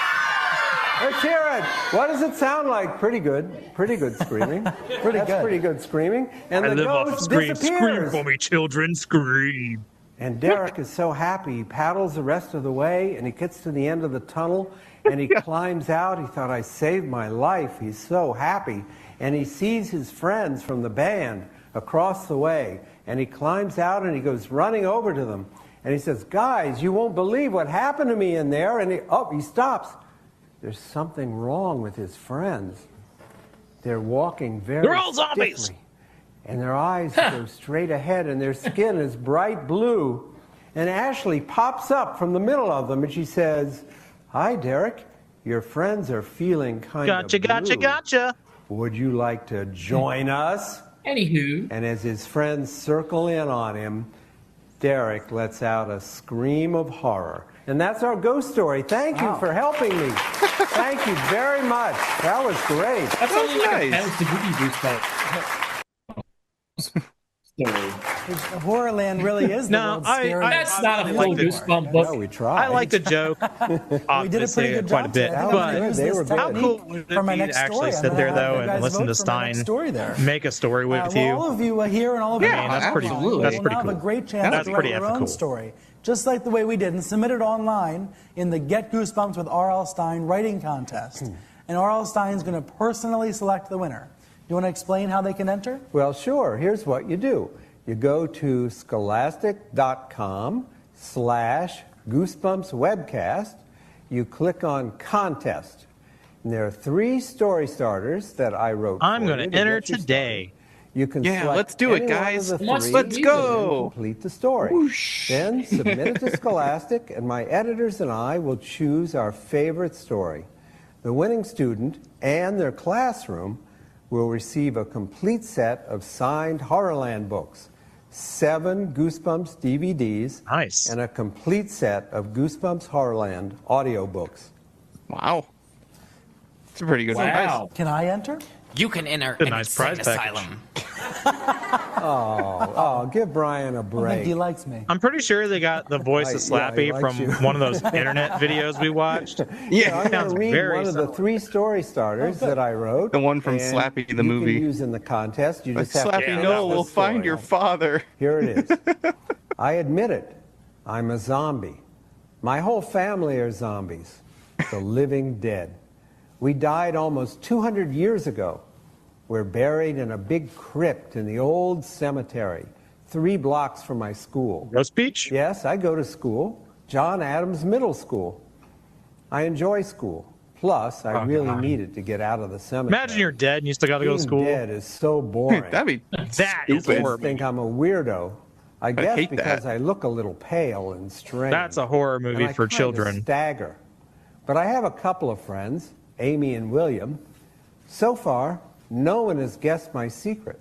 Let's hear it. What does it sound like? Pretty good. Pretty good screaming. Pretty good screaming. And the ghost disappears. Scream for me, children. Scream. And Derek is so happy. He paddles the rest of the way, and he gets to the end of the tunnel, and he climbs out. He thought, "I saved my life." He's so happy. And he sees his friends from the band across the way. And he climbs out, and he goes running over to them. And he says, "Guys, you won't believe what happened to me in there." And he stops. There's something wrong with his friends. They're walking very They're all zombies. stiffly, and their eyes go straight ahead, and their skin is bright blue. And Ashley pops up from the middle of them, and she says, "Hi, Derek. Your friends are feeling kind of blue. Gotcha. Would you like to join us?" Anywho. And as his friends circle in on him, Derek lets out a scream of horror. And that's our ghost story. Thank you for helping me. Thank you very much. That was great. That's only like a to give you goosebumps. Horrorland really is the world's scariest. That's not a full Goosebump book. No, we tried. I like the joke. We did a pretty good quite job a bit. today. But They were good. how cool would it be to actually sit there, though, and listen to Stine make a story with you? All of you here and all of you, that's pretty will cool. have a great chance to write your own story, just like the way we did, and submit it online in the Get Goosebumps with R.L. Stine writing contest. And R.L. Stine's going to personally select the winner. You want to explain how they can enter? Well, sure. Here's what you do. You go to scholastic.com/goosebumpswebcast. You click on contest. And there are 3 story starters that I wrote. I'm going to enter today. You can let's do it, guys. Let's go. Complete the story. Whoosh. Then submit it to Scholastic, and my editors and I will choose our favorite story. The winning student and their classroom will receive a complete set of signed Horrorland books, 7 Goosebumps DVDs, and a complete set of Goosebumps Horrorland audiobooks. Wow. It's a pretty good prize. Can I enter? You can enter a an nice prize insane package. asylum. Give Brian a I break. think he likes me. I'm pretty sure they got the voice of Slappy he likes from you. one of those internet videos we watched. I'm going to read one of the 3 story starters that I wrote. The one from and Slappy the you movie. Can use in the contest. You just have Slappy, to no, we'll find your father. Here it is. I admit it. I'm a zombie. My whole family are zombies. The living dead. We died almost 200 years ago. We're buried in a big crypt in the old cemetery, 3 blocks from my school. Rose Beach? Yes, I go to school. John Adams Middle School. I enjoy school. Plus, I really needed to get out of the cemetery. Imagine you're dead and you still got to go to school. Being dead is so boring. That'd be That is stupid. horrible. I think I'm a weirdo. I guess hate because that. I look a little pale and strange. That's a horror movie and I for kinda children. Stagger. But I have a couple of friends, Amy and William. So far, no one has guessed my secret,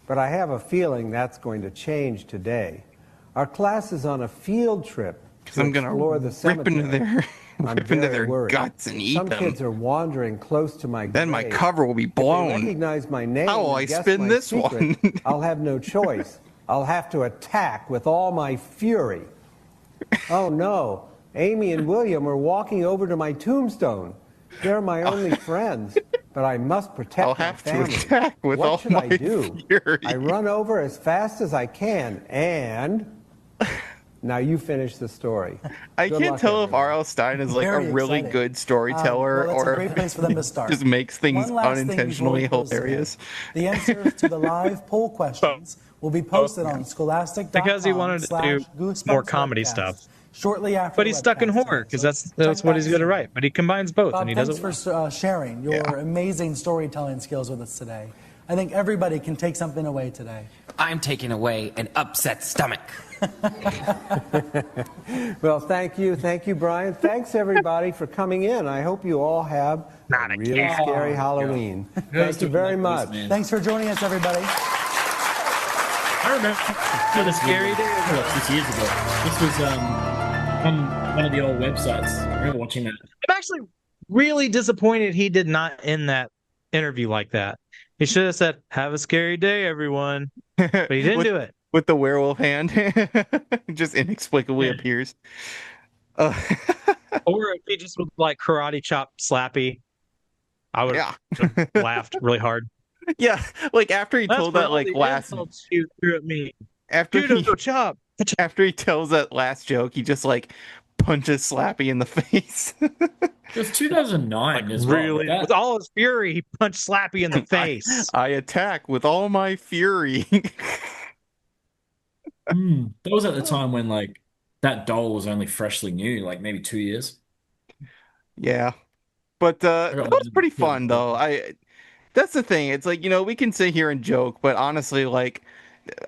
but I have a feeling that's going to change today. Our class is on a field trip to I'm gonna explore the cemetery. rip into their, I'm rip into very their worried. guts and eat Some them. kids are wandering close to my Then my grave. cover will be If they blown. recognize my name How will and I guess spin my this secret, one? I'll have no choice. I'll have to attack with all my fury. Oh no, Amy and William are walking over to my tombstone. They're my only friends, but I must protect I'll my have to family. attack with what all should my I do? fury. I run over as fast as I can, and now you finish the story. I Good can't luck, tell if everyone. R.L. Stein is like Very a really exciting. good storyteller Well, that's or a great place for them to start. just makes things One last thing unintentionally before we close hilarious. today. The answers to the live poll questions will be posted on scholastic.com. Because he wanted to do more comedy stuff. Shortly after. But he's stuck in horror because that's what he's good at write. But he combines both Bob, and he does thanks it well. for sharing your amazing storytelling skills with us today. I think everybody can take something away today. I'm taking away an upset stomach. Well, thank you, Brian. Thanks everybody for coming in. I hope you all have a really scary Halloween. Thank you very much. Thanks for joining us, everybody. I remember the scary day 6 years ago. This was on one of the old websites. I remember watching that. I'm actually really disappointed he did not end that interview like that. He should have said, "Have a scary day, everyone," but he didn't do it. With the werewolf hand, just inexplicably appears. Or if he just was like karate chop Slappy, I would have laughed really hard. Yeah, like after he told that last you threw at me. After he tells that last joke, he just like punches Slappy in the face. It was 2009 as well. Really, with all his fury, he punched Slappy in the face. I attack with all my fury. That was at the time when like that doll was only freshly new, like maybe 2 years. Yeah, but that was pretty fun though. That's the thing. It's like, we can sit here and joke, but honestly, like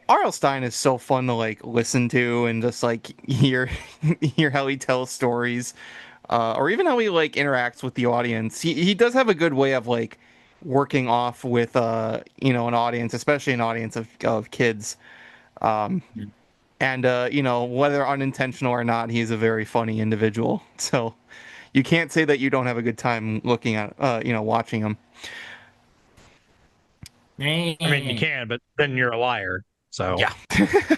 R.L. Stine is so fun to like listen to and just like hear how he tells stories. Or even how he like interacts with the audience. He does have a good way of like working off with an audience, especially an audience of kids. And whether unintentional or not, he's a very funny individual. So you can't say that you don't have a good time looking at watching him. I mean, you can, but then you're a liar. So yeah.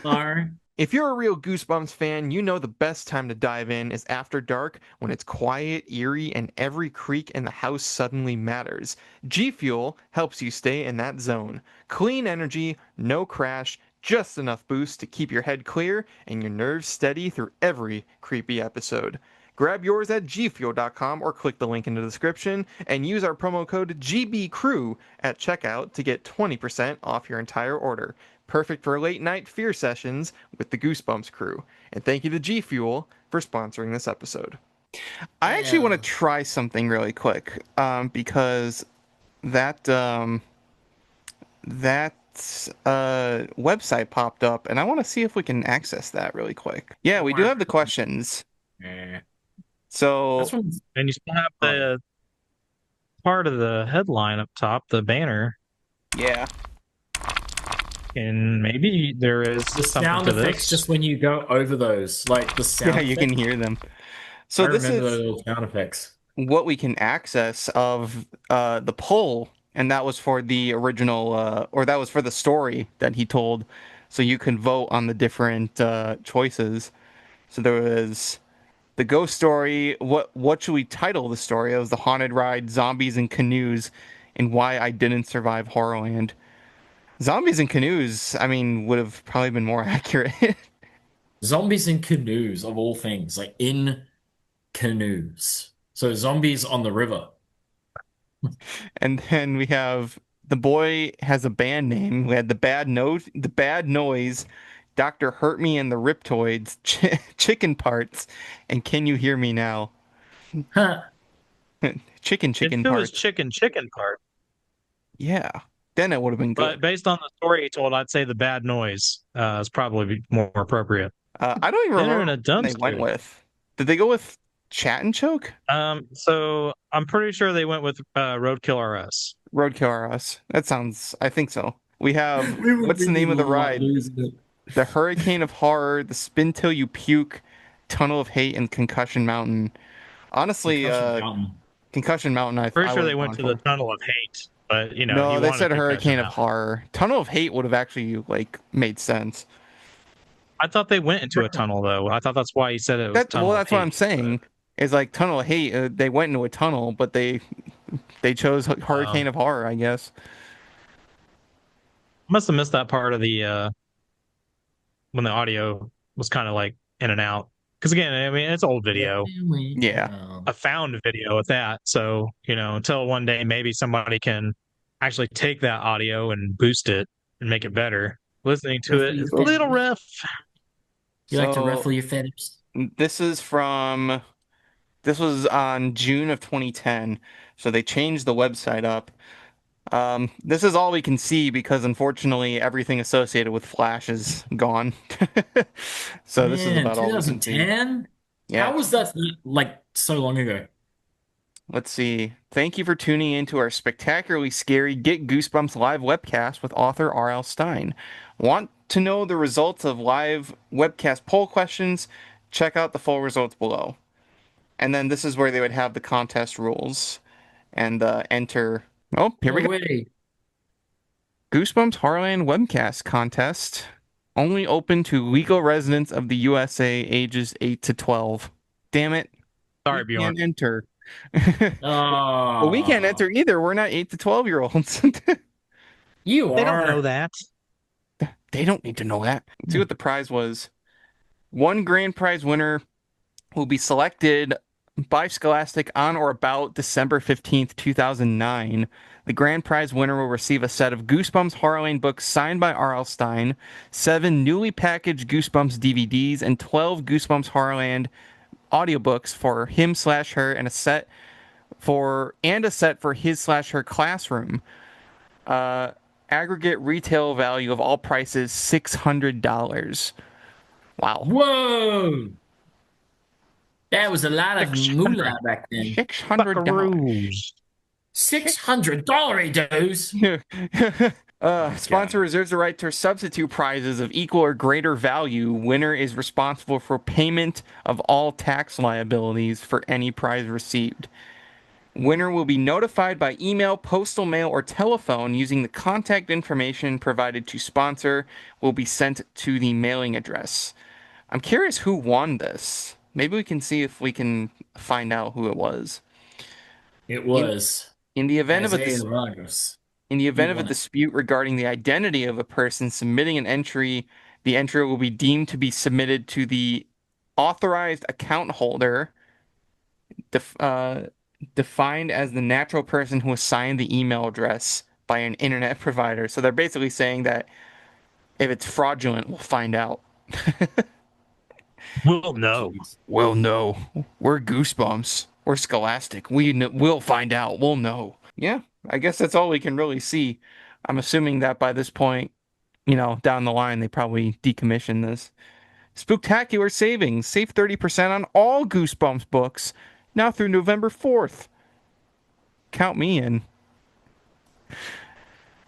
Liar. If you're a real Goosebumps fan, you know the best time to dive in is after dark when it's quiet, eerie, and every creak in the house suddenly matters. G Fuel helps you stay in that zone. Clean energy, no crash, just enough boost to keep your head clear and your nerves steady through every creepy episode. Grab yours at gfuel.com or click the link in the description and use our promo code GBCREW at checkout to get 20% off your entire order. Perfect for late night fear sessions with the Goosebumps Crew. And thank you to G Fuel for sponsoring this episode. I actually want to try something really quick because that website popped up and I want to see if we can access that really quick. Yeah, we do have the questions. So, and you still have the part of the headline up top, the banner. Yeah. And maybe there is the sound effects just when you go over those, like the sound. Yeah, you can hear them. So I this is those sound effects. What we can access of the poll, and that was for the original, or that was for the story that he told. So you can vote on the different choices. So there was the ghost story. What should we title the story? It was the haunted ride, zombies and canoes, and why I didn't survive Horrorland. Zombies and canoes, I mean, would have probably been more accurate. Zombies and canoes, of all things, like in canoes. So zombies on the river. And then we have the boy has a band name. We had the bad noise, Dr. Hurt Me and the Riptoids, chicken parts, and Can You Hear Me Now? Huh. chicken if it parts. Was chicken part. Yeah. Then it would have been good. But based on the story he told, I'd say the bad noise is probably more appropriate. I don't even remember what they went with. Did they go with Chat and Choke? So I'm pretty sure they went with Roadkill RS. Roadkill RS. That sounds, I think so. We have, what's the name of the ride? The Hurricane of Horror, the Spin Till You Puke, Tunnel of Hate, and Concussion Mountain. Honestly, Concussion Mountain, I'm pretty sure they went to the Tunnel of Hate. But no, they said Hurricane of Horror. Tunnel of Hate would have actually made sense. I thought they went into a tunnel though. I thought that's why he said it was. Well, that's what I'm saying. Is like Tunnel of Hate. They went into a tunnel, but they chose Hurricane of Horror, I guess. Must have missed that part of the when the audio was kind of like in and out. Because again, I mean, it's old video. Yeah. A found video at that. So, until one day maybe somebody can actually take that audio and boost it and make it better. Listening to it is a little rough. You like to ruffle your feathers? This was on June of 2010. So they changed the website up. This is all we can see because unfortunately everything associated with Flash is gone. So this is about all we can see. 2010? Yeah. How was that like so long ago? Let's see. Thank you for tuning in to our spectacularly scary Get Goosebumps live webcast with author R.L. Stine. Want to know the results of live webcast poll questions? Check out the full results below. And then this is where they would have the contest rules and enter. Oh, here we go. Goosebumps Horrorland webcast contest. Only open to legal residents of the USA ages 8 to 12. Damn it. Sorry, We Bjorn. can't enter. Oh. Well, we can't enter either. We're not 8 to 12-year-olds. You They don't are. know that. They don't need to know that. Let's see what the prize was. One grand prize winner will be selected by Scholastic on or about December 15th, 2009. The grand prize winner will receive a set of Goosebumps Horrorland books signed by R.L. Stine, 7 newly packaged Goosebumps DVDs, and 12 Goosebumps Horrorland audiobooks for him/her, and a set for his/her classroom. Aggregate retail value of all prices $600. Wow. Whoa. That was a lot of moolah back then. $600. $600 those. Sponsor reserves the right to substitute prizes of equal or greater value. Winner is responsible for payment of all tax liabilities for any prize received. Winner will be notified by email, postal mail, or telephone using the contact information provided to sponsor will be sent to the mailing address. I'm curious who won this. Maybe we can see if we can find out who it was. It was. In the event Isaiah Rogers. In the event of a dispute regarding the identity of a person submitting an entry, the entry will be deemed to be submitted to the authorized account holder, defined as the natural person who assigned the email address by an internet provider. So they're basically saying that if it's fraudulent, we'll find out. We'll know. We'll know. We're Goosebumps. We're Scholastic. We'll find out. We'll know. Yeah, I guess that's all we can really see. I'm assuming that by this point, down the line, they probably decommissioned this. Spooktacular savings. Save 30% on all Goosebumps books now through November 4th. Count me in.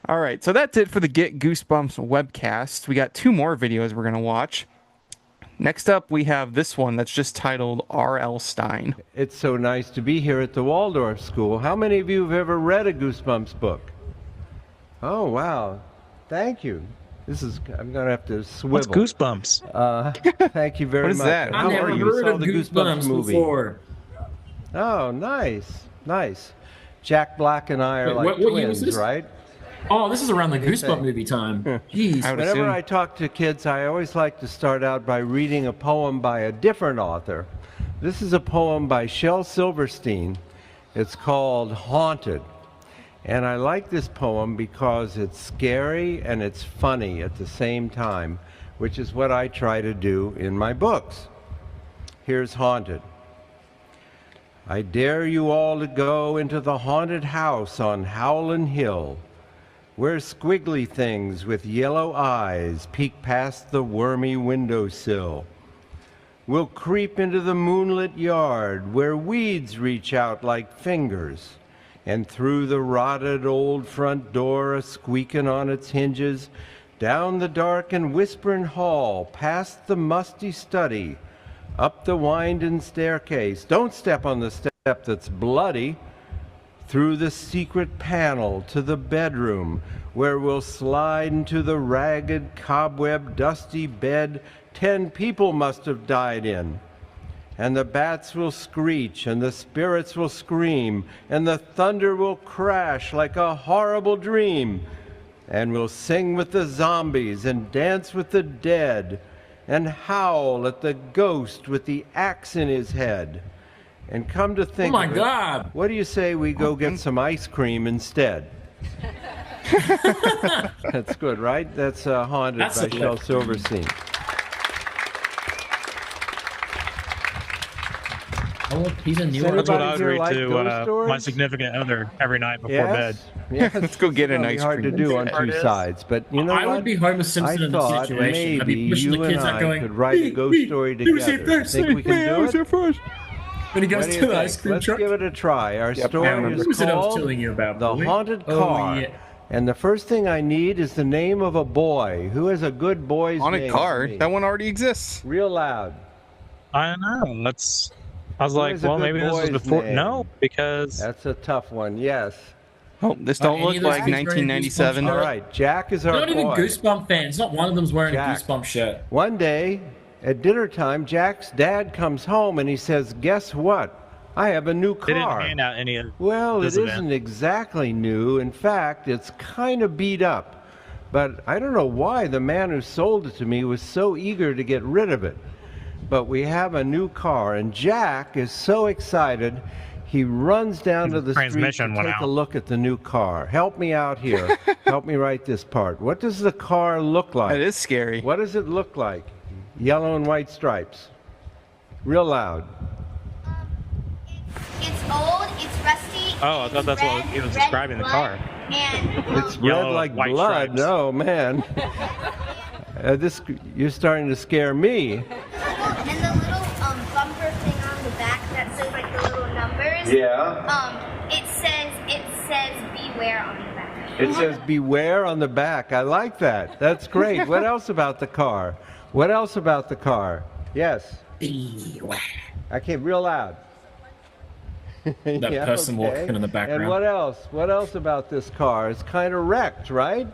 All right, so that's it for the Get Goosebumps webcast. We got 2 more videos we're going to watch. Next up, we have this one that's just titled R.L. Stine. It's so nice to be here at the Waldorf School. How many of you have ever read a Goosebumps book? Oh, wow. Thank you. I'm going to have to swivel. What's Goosebumps? Thank you very much. What is that? I've never heard of Goosebumps before. Oh, nice. Nice. Jack Black and I are like what year was twins, this? right? Oh, this is around the Goosebumps movie time. Jeez. Whenever I talk to kids, I always like to start out by reading a poem by a different author. This is a poem by Shel Silverstein. It's called Haunted. And I like this poem because it's scary and it's funny at the same time, which is what I try to do in my books. Here's Haunted. I dare you all to go into the haunted house on Howlin' Hill, where squiggly things with yellow eyes peek past the wormy windowsill. We'll creep into the moonlit yard where weeds reach out like fingers, and through the rotted old front door a-squeaking on its hinges, down the dark and whispering hall, past the musty study, up the winding staircase. Don't step on the step that's bloody. Through the secret panel to the bedroom, where we'll slide into the ragged, cobweb, dusty bed 10 people must have died in. And the bats will screech, and the spirits will scream, and the thunder will crash like a horrible dream. And we'll sing with the zombies, and dance with the dead, and howl at the ghost with the axe in his head. And come to think of it, God. What do you say we go get some ice cream instead? That's good, right? That's Haunted by Shel Silverstein. I old. He's a new That's what I Anybody would here read like to ghost stories? my significant other every night before bed. Yes. Let's go get an It's ice hard to cream. do on two sides, but you know I what? would be Homer I Simpson in the thought situation. I'd be maybe pushing you the kids and out I going, could write a ghost story together. Think we can do it? When he goes What do to you the think? ice cream Let's truck. give it a try. Our I story remember. is Who was it I was called telling you about, The boy? Haunted Oh, Car. yeah. And the first thing I need is the name of a boy. Who has a good boy's Haunted name? car? to me? That one already exists. Real loud. I know. I was like, is a well, good maybe this was boy's before. name? No, because That's a tough one. Yes. Oh, this don't look like 1997. All right, Jack is They're our not even boy. Goosebump fans. Not one of them's wearing Jack. a Goosebump shirt. One day, at dinner time, Jack's dad comes home and he says, "Guess what? I have a new car." they didn't hand out any of Well, this it event. isn't exactly new. In fact, it's kind of beat up. But I don't know why the man who sold it to me was so eager to get rid of it. But we have a new car, and Jack is so excited, he runs down to the street to transmission went take a out. look at the new car. Help me out here. Help me write this part. What does the car look like? That is scary. What does it look like? Yellow and white stripes. Real loud. It's old, it's rusty. Oh, I thought that's what he was describing the car. And It's Yellow, red like white blood. stripes. Oh man, you're starting to scare me. and the little bumper thing on the back that says like the little numbers. Yeah. It says beware on the back. It says beware on the back. I like that. That's great. What else about the car? What else about the car? Yes. Beware. Okay, real loud. That person walking in the background. And what else? What else about this car? It's kind of wrecked, right?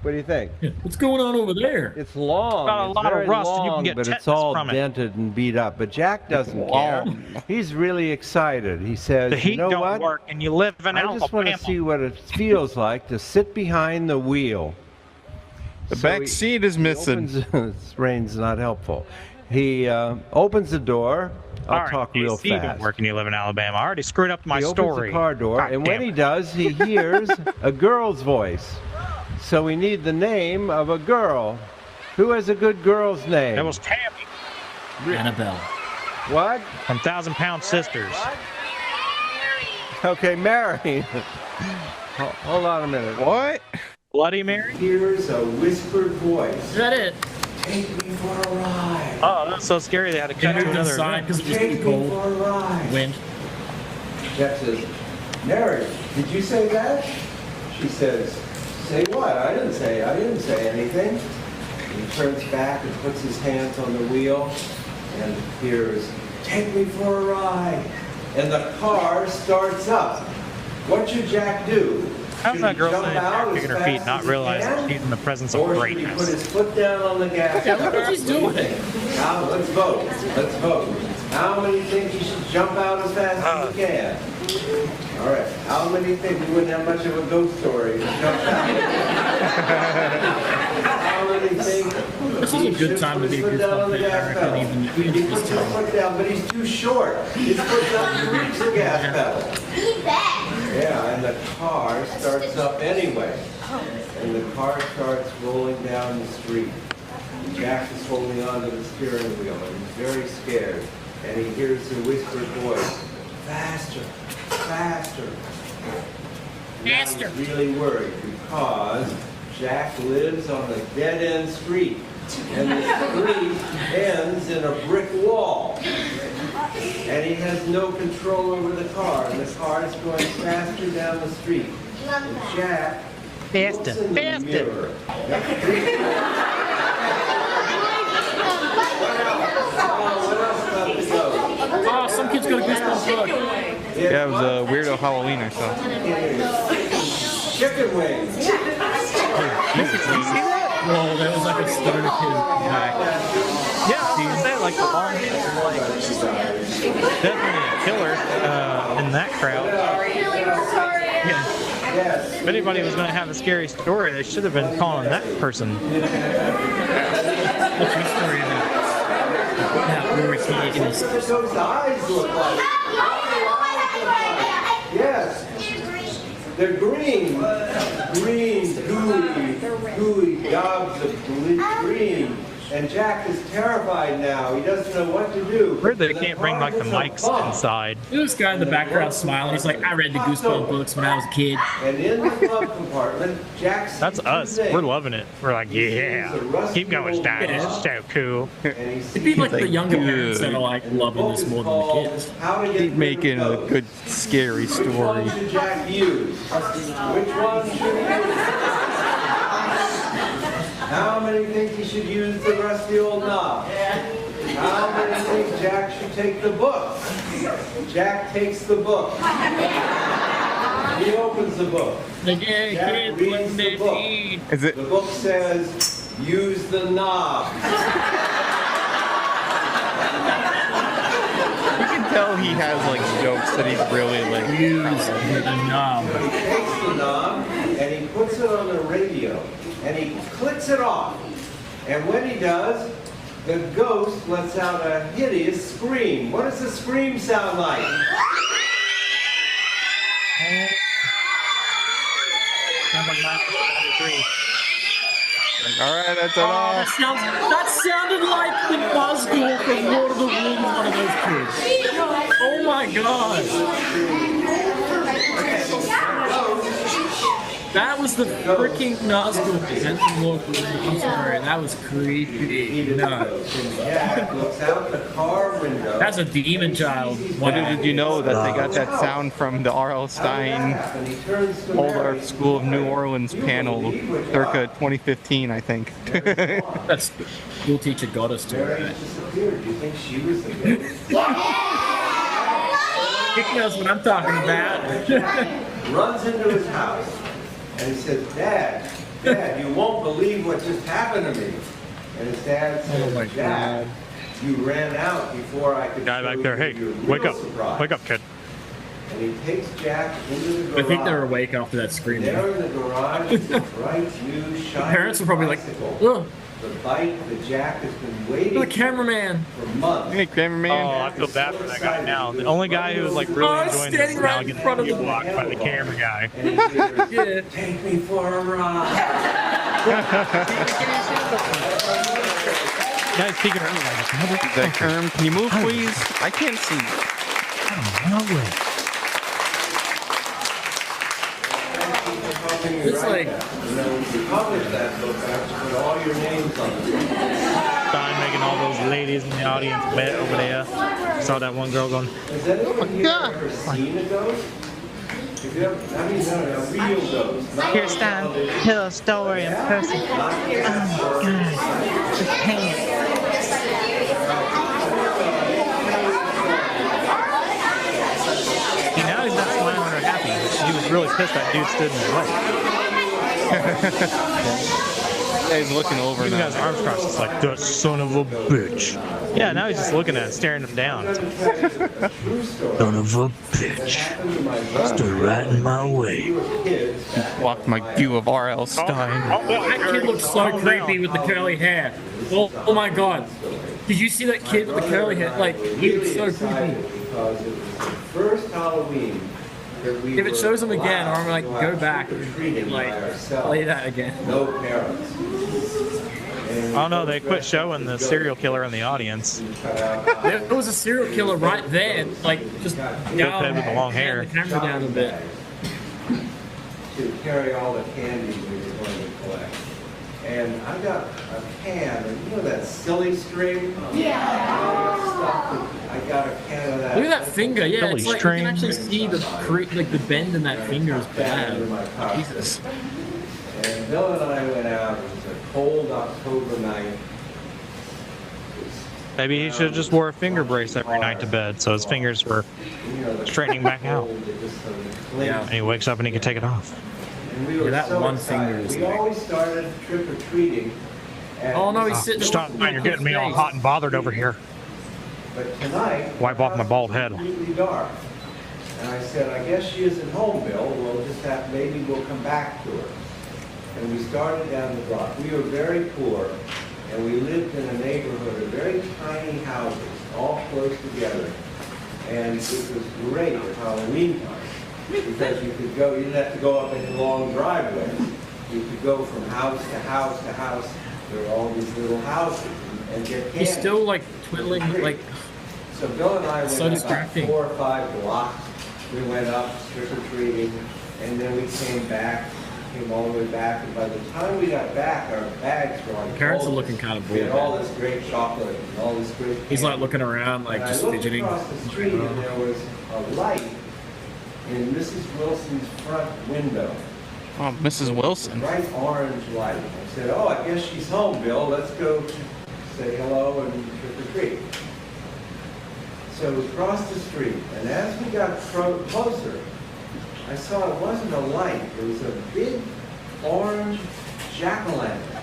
What do you think? What's going on over there? It's long. Got a It's lot of very rust and you can long, get but it's tetanus all from it. dented and beat up. But Jack doesn't care. He's really excited. He says, The heat "You know don't what? work, and you live in I just want Alabama. to see what it feels like to sit behind the wheel." The back seat is missing. This rain's not helpful. He opens the door. I'll All right, talk real AC don't fast. work and you live in Alabama. I already screwed up my He story. opens the car door, God and damn when he it. does, he hears a girl's voice. So we need the name of a girl. Who has a good girl's name? It was Tammy Annabelle. What? from 1,000-Pound Sisters. Okay, Mary. Hold on a minute. What? Bloody Mary? Here's a whispered voice. Is that it? Take me for a ride. Oh, that's so scary they had to He cut to moved another inside event. because it was Take too me for cold. a ride. Wind. Jack says, "Mary, did you say that?" She says, "Say what? I didn't say anything." He turns back and puts his hands on the wheel and hears, "Take me for a ride." And the car starts up. What should Jack do? How's Should that he girl jump sitting out there as kicking her fast feet, as not he realizing can? she's in the presence of Or should he put greatness? his foot down on the gas Yeah, look pedal? what she's doing. Now, let's vote. Let's vote. How many think he should jump out as fast as he can? All right. How many think we wouldn't have much of a ghost story if he jumped out? How many think This is a good time to be a put down on Goosebump the fan. I gas reckon pedal? even He just puts his tell him. foot down, but he's too short. His foot doesn't reach the gas pedal. Be back. Yeah, and the car starts up anyway. And the car starts rolling down the street. Jack is holding on to the steering wheel and he's very scared. And he hears the whispered voice, "Faster, faster." Now Faster. he's really worried because Jack lives on a dead-end street. And the street ends in a brick wall. And he has no control over the car. And the car is going faster down the street. And Jack looks in the mirror. What else about the ghost? Oh, some kid's got a Goosebumps book. Yeah, it was a weirdo Halloween or something. Chicken wings. Whoa, that was like a stoner kid back. Yeah, I was gonna say, like the long definitely a killer in that crowd. Yeah. If anybody was going to have a scary story, they should have been calling that person. What's your story about? That where he is. What does those eyes look like? Yes. They're green. Green, gooey gobs of green. And Jack is terrified now. He doesn't know what to do. Weird that they can't bring like the mics inside. This guy in the background smiling. He's like, I read the Goosebumps books when I was a kid. And in the glove compartment, Jack sees That's us. We're loving it. We're like, yeah. Keep going, Stine. This is so cool. It'd be like the younger parents that are like loving this more than the kids. Keep making a good, scary story. Which one should Jack use? Which one should he use? How many think he should use the rusty old knob? How many think Jack should take the book? Jack takes the book. He opens the book. Jack reads the book. Is it? The book says, use the knob. You can tell he has like jokes that he's really like use the knob. He takes the knob and he puts it on the radio and he clicks it off. And when he does, the ghost lets out a hideous scream. What does the scream sound like? All right, that's enough. That sounded like the Buzzkill from Lord of the Rings, one of those kids. Oh my god. That was the freaking Nazgul present from Lord of the Rings. I'm sorry, that was creepy. No. Looks out the car window. That's a demon child. What did you know that they got that sound from the R.L. Stine Old Art School of New Orleans panel circa 2015, I think. That's school teacher got us to that. Do you think she was the ghost? He knows what I'm talking about. Runs into his house and he says, Dad, you won't believe what just happened to me. And his dad says, Dad, you ran out before I could. Guy back there, hey, wake up. Wake up, kid. And he takes Jack into the garage. I think they're awake after that scream. There in the garage is a bright new shiny Parents are probably like, ugh. The bike that Jack has been waiting the cameraman for months. Hey, cameraman. Oh, I feel bad for that guy now. The only guy who was like really enjoying this now right in front of getting the blocked by the camera guy. And he says, take me for a ride. Guys speaking earlier, like, can you move, please? I can't see. No way. It's like, you publish that book, I have to put all your names on it. Stine making all those ladies in the audience bet over there. Saw that one girl going, Has anyone here ever seen a ghost? Have you ever, a real ghost? Here, Stine, tell a story in person. Oh, God. The pain. see, now he's not smiling or happy. He was really pissed that dude stood in his way. Yeah, he's looking over Even now. got his arms crossed. It's like, that son of a bitch. Yeah, now he's just looking at it, staring him down. Son of a bitch. Stood right in my way. Blocked my view of R.L. Stine. that kid looks so creepy with the curly hair. Oh my god. Did you see that kid with the curly hair? Like, he looks so creepy. Because it was the first Halloween that we If it shows him again, I'm like, go back and like, play that again. No parents. Oh no, they quit showing the serial killer in the audience. There was a serial killer right there, like, just down with the long hair. the camera down a bit. To carry all the candy we were going to collect. And I got a can, and you know that silly string? Yeah. I got a can of that. Look at that finger, yeah, Silly it's like string. you can actually see the the bend in that finger is bad. Jesus. And Bill and I went out. It was a cold October night. Maybe he should have just wore a finger brace every night to bed, so his fingers were straightening back out. Yeah. And he wakes up and he can take it off. And we were that so one excited. finger is We like- always started trick or treating. Oh no, he's sitting. Stop, man, you're getting me all hot and bothered over here. But tonight, Wipe off my bald head. completely dark. And I said, I guess she isn't home, Bill. We'll just have, maybe we'll come back to her. And we started down the block. We were very poor, and we lived in a neighborhood of very tiny houses, all close together. And it was great at Halloween time, because you could go, you didn't have to go up any long driveways. You could go from house to house to house. there were all these little houses and get candy. He's still like twiddling, like. So Bill and I went So about distracting. 4 or 5 blocks. We went up trick-or-treating, and then we came all the way back, and by the time we got back, our bags were like... Parents are looking kind of We bored. had all this great chocolate and all this great candy. He's like looking around, like And just I looked fidgeting. across the street, and there was a light in Mrs. Wilson's front window. Oh, Mrs. Wilson. A bright orange light. I said, oh, I guess she's home, Bill. Let's go say hello and trick-or-treat. So we crossed the street, and as we got closer, I saw it wasn't a light. It was a big orange jack-o'-lantern,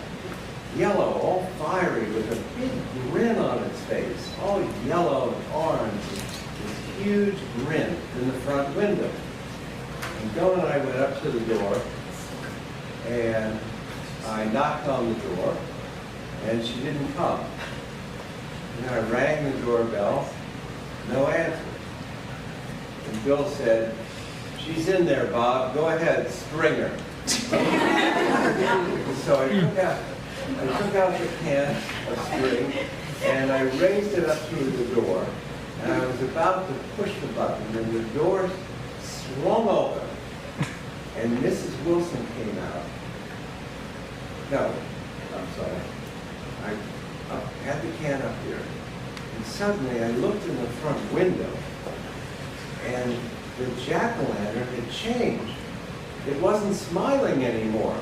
yellow, all fiery, with a big grin on its face, all yellow and orange, this huge grin in the front window. And Bill and I went up to the door, and I knocked on the door, and she didn't come. And I rang the doorbell. No answer. And Bill said, she's in there, Bob. Go ahead, string her. So I took out the can of string, and I raised it up through the door. And I was about to push the button, and the door swung open. And Mrs. Wilson came out. No, I'm sorry. I had the can up here. And suddenly I looked in the front window, and the jack-o'-lantern had changed. It wasn't smiling anymore.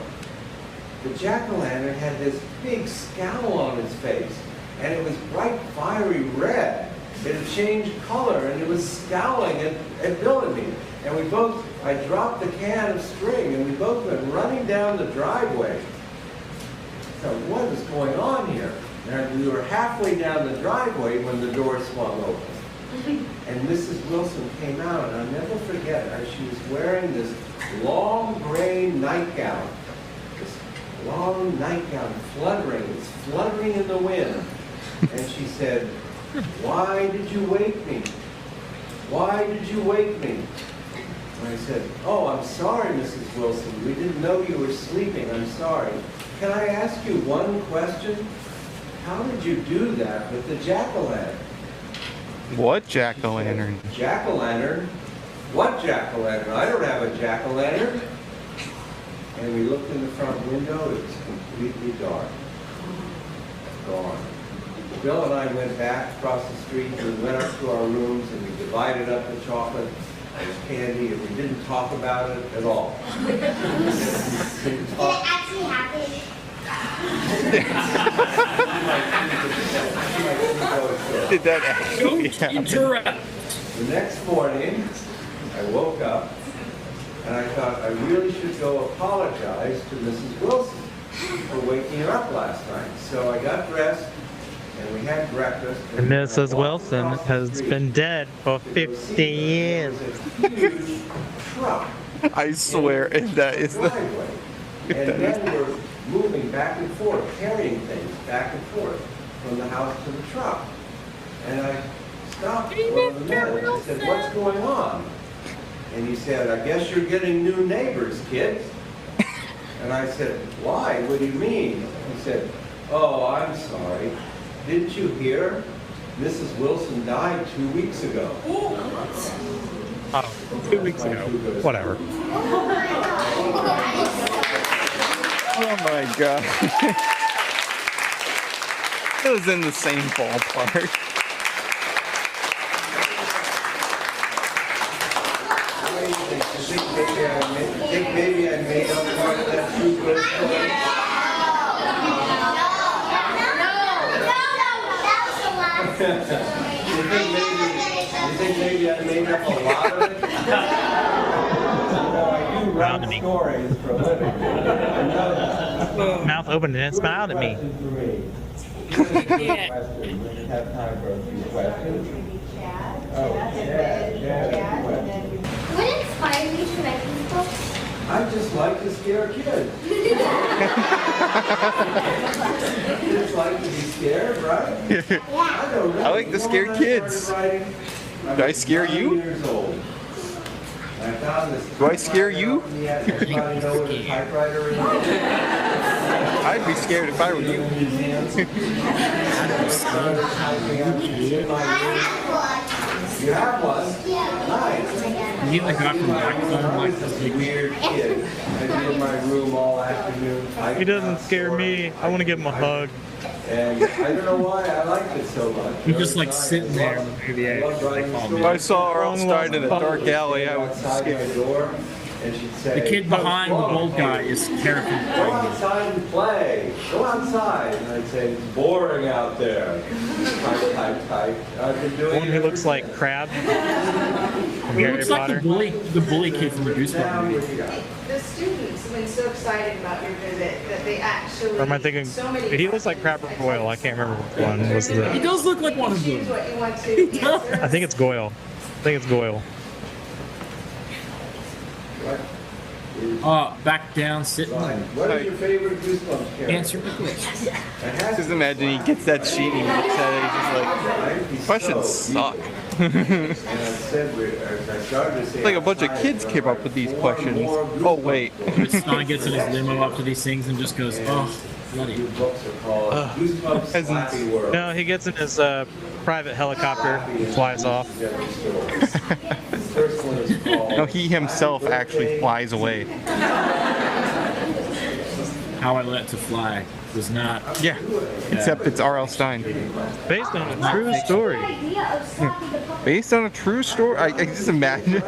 The jack-o'-lantern had this big scowl on its face, and it was bright, fiery red. It had changed color, and it was scowling at Bill and me. And I dropped the can of string, and we both went running down the driveway. So what was going on here? And we were halfway down the driveway when the door swung open. And Mrs. Wilson came out, and I'll never forget her. She was wearing this long gray nightgown. This long nightgown, fluttering. It's fluttering in the wind. And she said, why did you wake me? Why did you wake me? And I said, oh, I'm sorry, Mrs. Wilson. We didn't know you were sleeping. I'm sorry. Can I ask you one question? How did you do that with the jack-o'-lantern? What jack-o'-lantern? Jack-o'-lantern? What jack-o'-lantern? I don't have a jack-o'-lantern. And we looked in the front window. It was completely dark. Gone. Bill and I went back across the street. We went up to our rooms, and we divided up the chocolate and candy, and we didn't talk about it at all. Did it actually happen? Did that actually happen? The next morning, I woke up, and I thought I really should go apologize to Mrs. Wilson for waking her up last night. So I got dressed, and we had breakfast. And Mrs. Wilson has been dead for 50 years. Huge truck. I swear, that is the... And then we're moving back and forth, carrying things back and forth from the house to the truck. And I stopped for a minute. I said, what's going on? And he said, I guess you're getting new neighbors, kids. And I said, why? What do you mean? He said, oh, I'm sorry. Didn't you hear? Mrs. Wilson died 2 weeks ago. Oh, 2 weeks ago. Whatever. Oh my god. It was in the same ballpark. Think maybe I made up part of that true good story? You think maybe I made up a lot of it? I do run stories for a living. Mouth open and smiled at me. Have time for a few questions. Oh, yeah. What inspired you to write these books? I just like to scare kids. Kids like to be scared, right? I like to scare kids. Do I scare you? Do I scare you? Everybody know what a typewriter is? I'd be scared if I were you. You have one? Nice. You like got from back home like this big Weird kid. I've been in my room all afternoon. He doesn't scare me. I want to give him a hug. And I don't know why I liked it so much. You're just like sitting there in the movie. If I saw R.L. Stine in a dark alley, I would be scared. The kid behind the old guy is terrifying. Go outside and play. Go outside. And I'd say, it's boring out there. Type. I've been doing One who looks like Crab from He Harry looks like Potter. the bully kid from the Goosebumps movie. The students have been so excited about your visit that they actually. Or am I thinking? So many He looks like Crab or Goyle. I can't remember which one was He the. does look like one of them. What you want to answer. I think it's Goyle. Back down, sit down. What is your favorite Goosebumps character? Answer the question. Just imagine he gets that sheet and he looks at it, he's just like, questions suck. It's like a bunch of kids came up with these questions. Oh, wait. Stine gets in his limo after these things and just goes, oh, bloody. No, he gets in his private helicopter, flies off. No, he himself actually flies away. How I Learned to Fly was not. Yeah, except it's R.L. Stine. Based on a true story. Based on a true story? I just imagine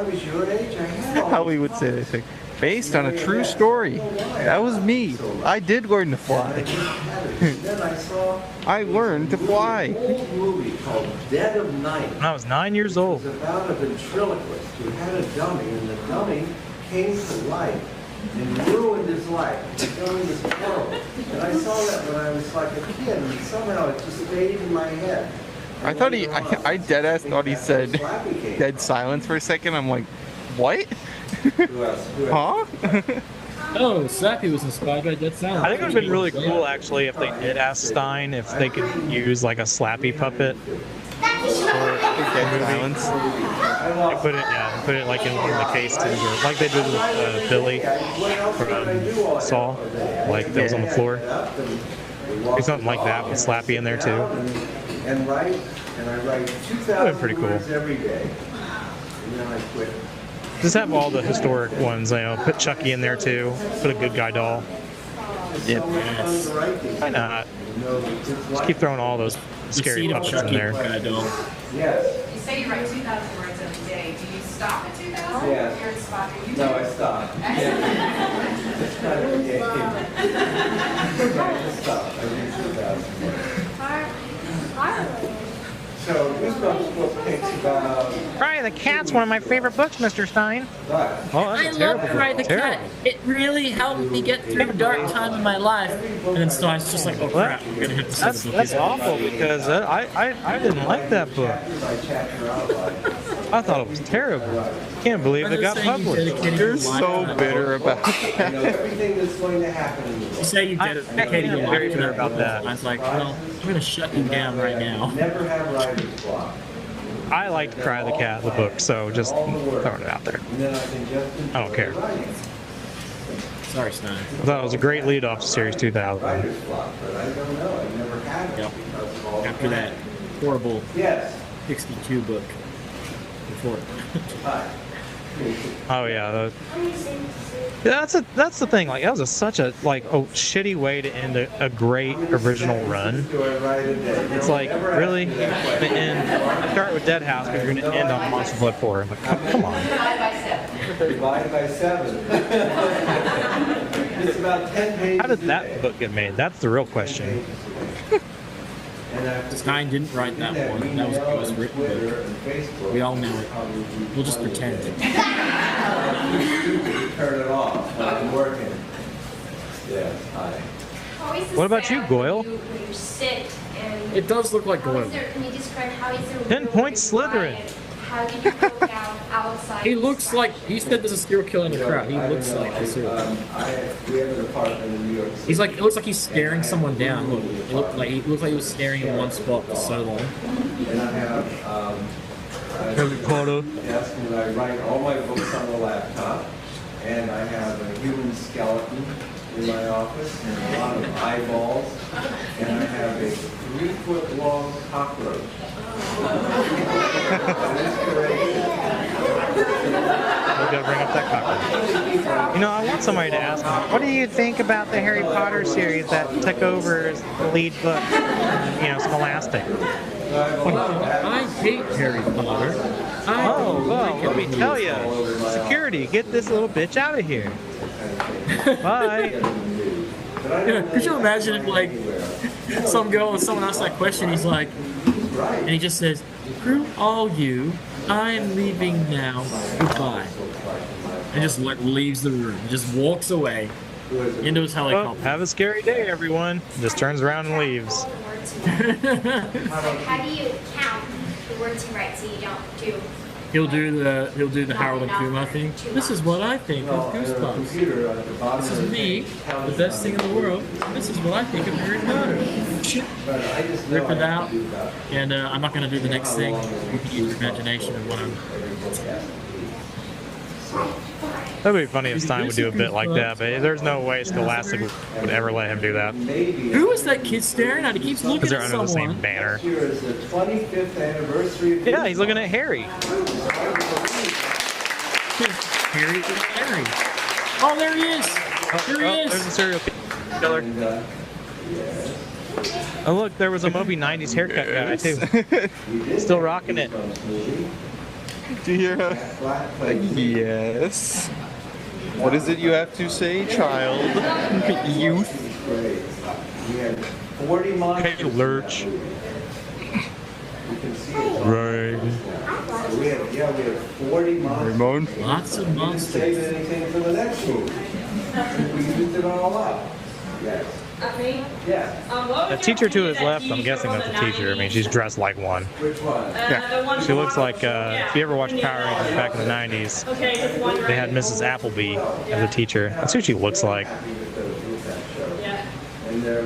how he would say this thing. Based on a true story. That was me. I did learn to fly. I learned to fly. Movie called Dead of Night. When I was 9 years old. It was about a ventriloquist who had a dummy, and the dummy came to life and ruined his life. The dummy was horrible. And I saw that when I was like a kid, and somehow it just stayed in my head. I thought I deadass thought he said dead silence for a second. I'm like, what? Huh? Oh, Slappy was inspired by Dead Silence. I think it would have been really cool, actually, if they did ask Stine if they could use like a Slappy puppet for Dead Silence. They put it like in the case too, or like they did with Billy from Saw, like that was on the floor. Maybe something like that with Slappy in there too. And I write 2,000 pretty cool. words every day. And then I quit. Just have all the historic ones, put Chucky in there too. Put a good guy doll. Yep. Why not? Just keep throwing all those scary puppets in there. Yes. You say you write 2,000 words every day. Do you stop at 2,000? Yes. You're inspired. No, I stopped. It's kind of a game. I just stopped. I read 2,000 words. So, Goosebumps book takes about... Cry the Cat's one of my favorite books, Mr. Stine. Right. Oh, that's a terrible book. Cry the Cat. It really helped me get through a dark time in my life. And then Stine's just like, oh crap, we're gonna hit the second book. That's awful because I didn't like that book. I thought it was terrible. Can't believe it got published. You're so bitter about I know everything that's going to happen in the world. You say you dedicated your life to that about that. I was like, well, I'm gonna shut you down right now. Never have writer's block. I liked Cry the Cat, the book, so just throwing it out there. And then I can just I don't care. Sorry, Stine. I thought it was a great lead off to Series 2000. Writer's block, but I don't know. I never had it. Yep. Because of all After the that horrible Yes. 62 book. Before. Hi. Oh yeah, that's the thing. Like that was such a shitty way to end a great original run. It's like really you're gonna end start with Dead House, but you're gonna end on Monster Blood 4. I'm like, come on. Divided by 7. It's about 10 pages. How did that book get made? That's the real question. Stine didn't write that one. That was a ghostwritten book. We all know it. We'll just pretend. Turn it off. I'm working. Yeah. Hi. What about you, Goyle? When you sit and It does look like Goyle. can you describe how is there Pinpoint Slytherin. How did you go down outside? He looks like, he said there's a serial killer in the crowd. He looks like a serial killer. We have an apartment in New York City. He's like, it looks like he's staring someone down. Look, it looked like he was staring in one spot for so long. And I have Harry Potter. desk, and I write all my books on the laptop. And I have a human skeleton in my office and a lot of eyeballs, and I have a 3-foot-long cockroach. We'll go bring up that cockroach. You know, I want somebody to ask me, what do you think about the Harry Potter series that took over as the lead book? You know, Scholastic. I hate Harry Potter. Well, let me tell you. Security, get this little bitch out of here. Bye. Could you imagine if, like, some girl and someone asks that question, he's like, and he just says, "Screw all you, I'm leaving now, goodbye." And just leaves the room, just walks away into his helicopter. Well, have a scary day, everyone. Just turns around and leaves. How do you count the words he writes so you don't do? He'll do the Harold and Kumar thing. This is what I think of Goosebumps. This is me, the best thing in the world. This is what I think of Harry Potter. Rip it out, and I'm not going to do the next thing. You can use your imagination of what I'm. That'd be funny if Stine would do a bit like that, but there's no way Scholastic would ever let him do that. Who is that kid staring at? He keeps looking Because they're at under someone. the same banner. Here is the 25th anniversary of Yeah, he's looking at Harry. Harry. Oh, there he is. There he is. There's a serial killer. Oh, look, there was a Moby 90s haircut guy, too. Still rocking it. Do you hear her? Yes. What is it you have to say, child? Youth. We had 40 monsters. Hey, Lurch. Right. We had 40 monsters. Lots of monsters. We didn't save anything for the next movie. We used it all up. Yes. Yeah. The teacher to his left, I'm guessing that's a teacher. I mean, she's dressed like one. Which one? Yeah. She looks like, if you ever watched Power Rangers back in the 90s, they had Mrs. Appleby as a teacher. That's who she looks like. And they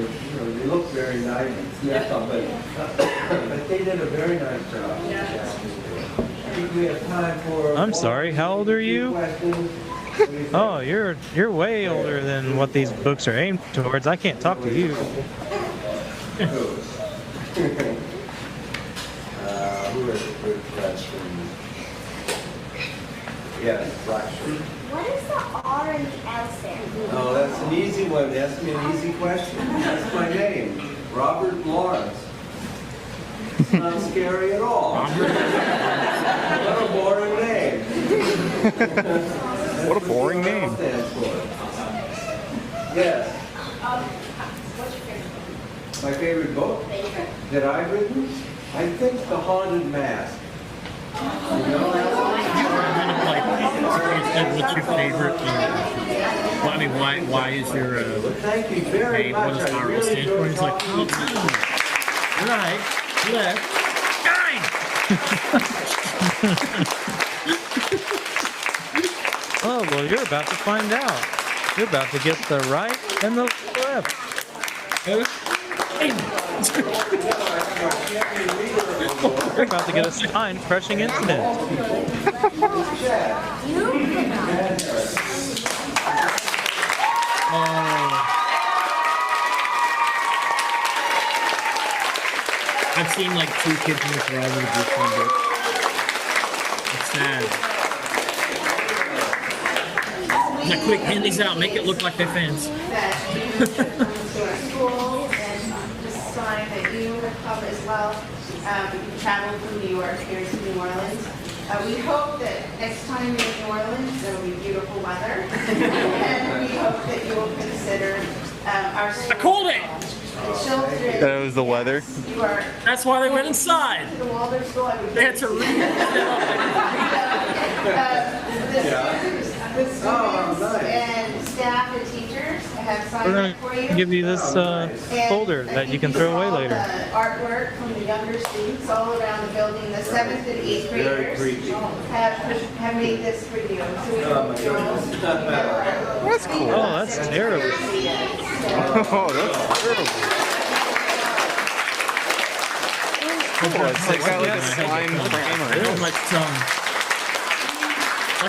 look very nice. But they did a very nice job. I think we have time for. I'm sorry, how old are you? Oh, you're way older than what these books are aimed towards. I can't talk to you. Who is a good question? Yes, black shirt. What is the R and the L stand for? Oh, that's an easy one. Ask me an easy question. That's my name, Robert Lawrence. It's not scary at all. What a boring name. What a boring name. Yes. My favorite book that I've written? I think The Haunted Mask. You know that one? What's your favorite? Well, I mean, why is your Thank you very name? much. What does RL stand for? He's like, right, left, Oh, well, you're about to find out. You're about to get the right and the left. You're about to get a spine crushing incident. I've seen like 2 kids in this ride with a Goosebumps book. It's sad. Now, quick, hand these out. Make it look like they're fans. Schools and this sign that you have come as well. You traveled from New York here to New Orleans. We hope that next time you're in New Orleans, there will be beautiful weather. And we hope that you will consider our school. I called it! Children. That was the weather. You are That's why they went inside. to the Waldorf School. I would They had to read the students and staff and teachers have signed We're up for going you. to give you this folder that you can throw away later. Artwork from the younger students all around the building. The 7th and 8th graders have made this for you. So we hope you'll remember. That's cool. Oh, that's terrible. Oh, that's terrible. Cool. It's got like a slime frame or It was like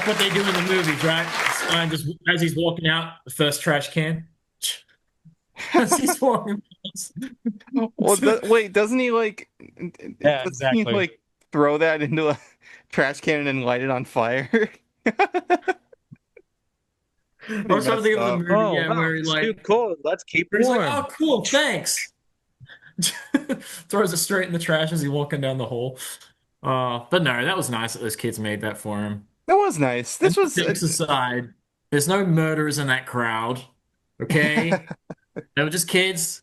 what they do in the movies, right? Stein just, as he's walking out, the first trash can. As he's walking past. Well, wait, doesn't he like? Yeah, doesn't he, exactly. like throw that into a trash can and light it on fire? I was trying to think of the movie, where he it's like, too cold. Let's keep where he's warm. like, oh, cool, thanks. Throws it straight in the trash as he's walking down the hole. But no, that was nice that those kids made that for him. That was nice. This was jokes aside. There's no murderers in that crowd. Okay, they were just kids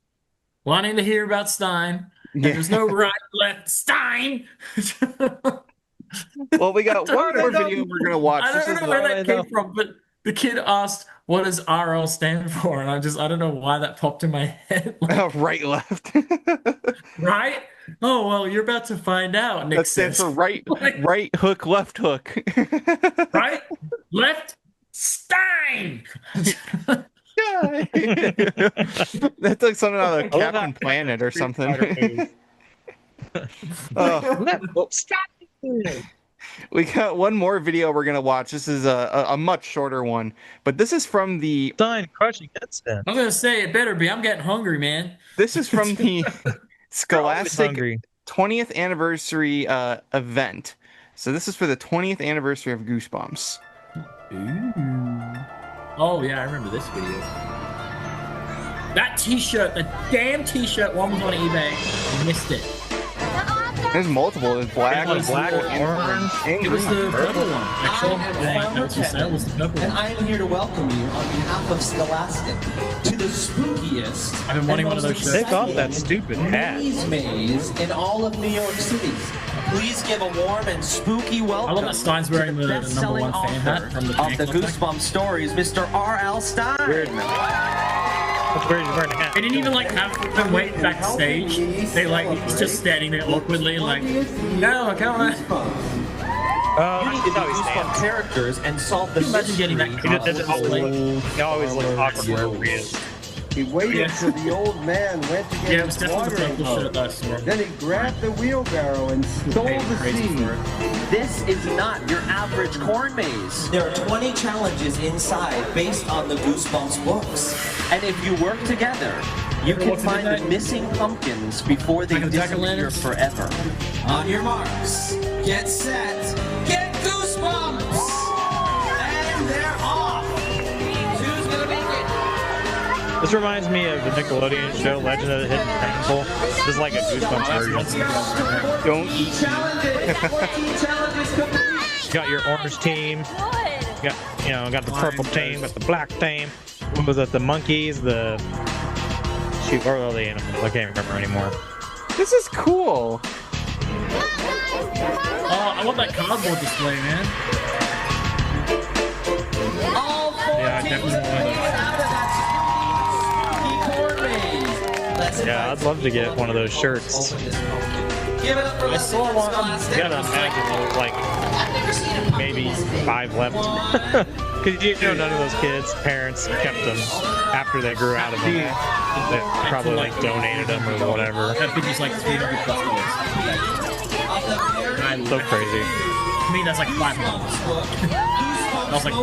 wanting to hear about Stine. And there's no right, left, Stine. Well, we got one more video we're gonna watch. I don't know where that came from, but the kid asked, "What does RL stand for?" And I don't know why that popped in my head. Right, left. Right? Oh well, you're about to find out. Nick That stands says. for right hook, left hook. Right, left, Stine. That's like something out of Captain Planet or something. Stop. We got one more video we're gonna watch. This is a much shorter one, but this is from the Stine crushing headstand. I'm gonna say it better be. I'm getting hungry, man. This is from the Scholastic hungry. 20th anniversary event. So this is for the 20th anniversary of Goosebumps. Ooh. Oh yeah, I remember this video. That T-shirt, the damn T-shirt, one was on eBay. I missed it. There's multiple. There's black, It was black, orange. and It was green. the purple one. Actually, that was for sale. Was the purple And one. I am here to welcome you on behalf of Scholastic to the spookiest. I've been wanting one of those shirts. Take off that stupid hat. Maze in all of New York City. Please give a warm and spooky welcome. I love that Stine's wearing the number best-selling one fan hat from the of the Goosebumps stories, Mr. R.L. Stine. That's weird. You're wearing a hat. They didn't even like have him wait backstage. They like he's just standing there awkwardly, like, no, come on. You need to be Goosebumps characters and solve the Imagine getting that He doesn't always look awkward wherever he is. He waited till the old man went to get Yeah, it his was definitely the watering purple shirt hose. that I saw. Then he grabbed the wheelbarrow and stole the seed. This is not your average corn maze. There are 20 challenges inside based on the Goosebumps books. And if you work together, you can find the missing pumpkins before they disappear forever. On your marks, get set, get Goosebumps! And they're off! Who's gonna make it? This reminds me of the Nickelodeon show Legend of the Hidden Temple. This is like a Goosebumps version. Don't eat. 14 challenges complete! You got your orange team. You got the purple team. Got the black team. What was it? The monkeys. The shoot, or all the animals. I can't remember anymore. This is cool. Oh, I want that cardboard display, man. All 14 Yeah, I definitely want Yeah, I'd love to get one of those shirts. Give it up for I saw one. You gotta imagine there's like maybe 5 left. Because none of those kids' parents kept them after they grew out of them. They probably like donated them or whatever. That figure's like 300 plus dollars. So crazy. To me, that's like $5. I was like, no,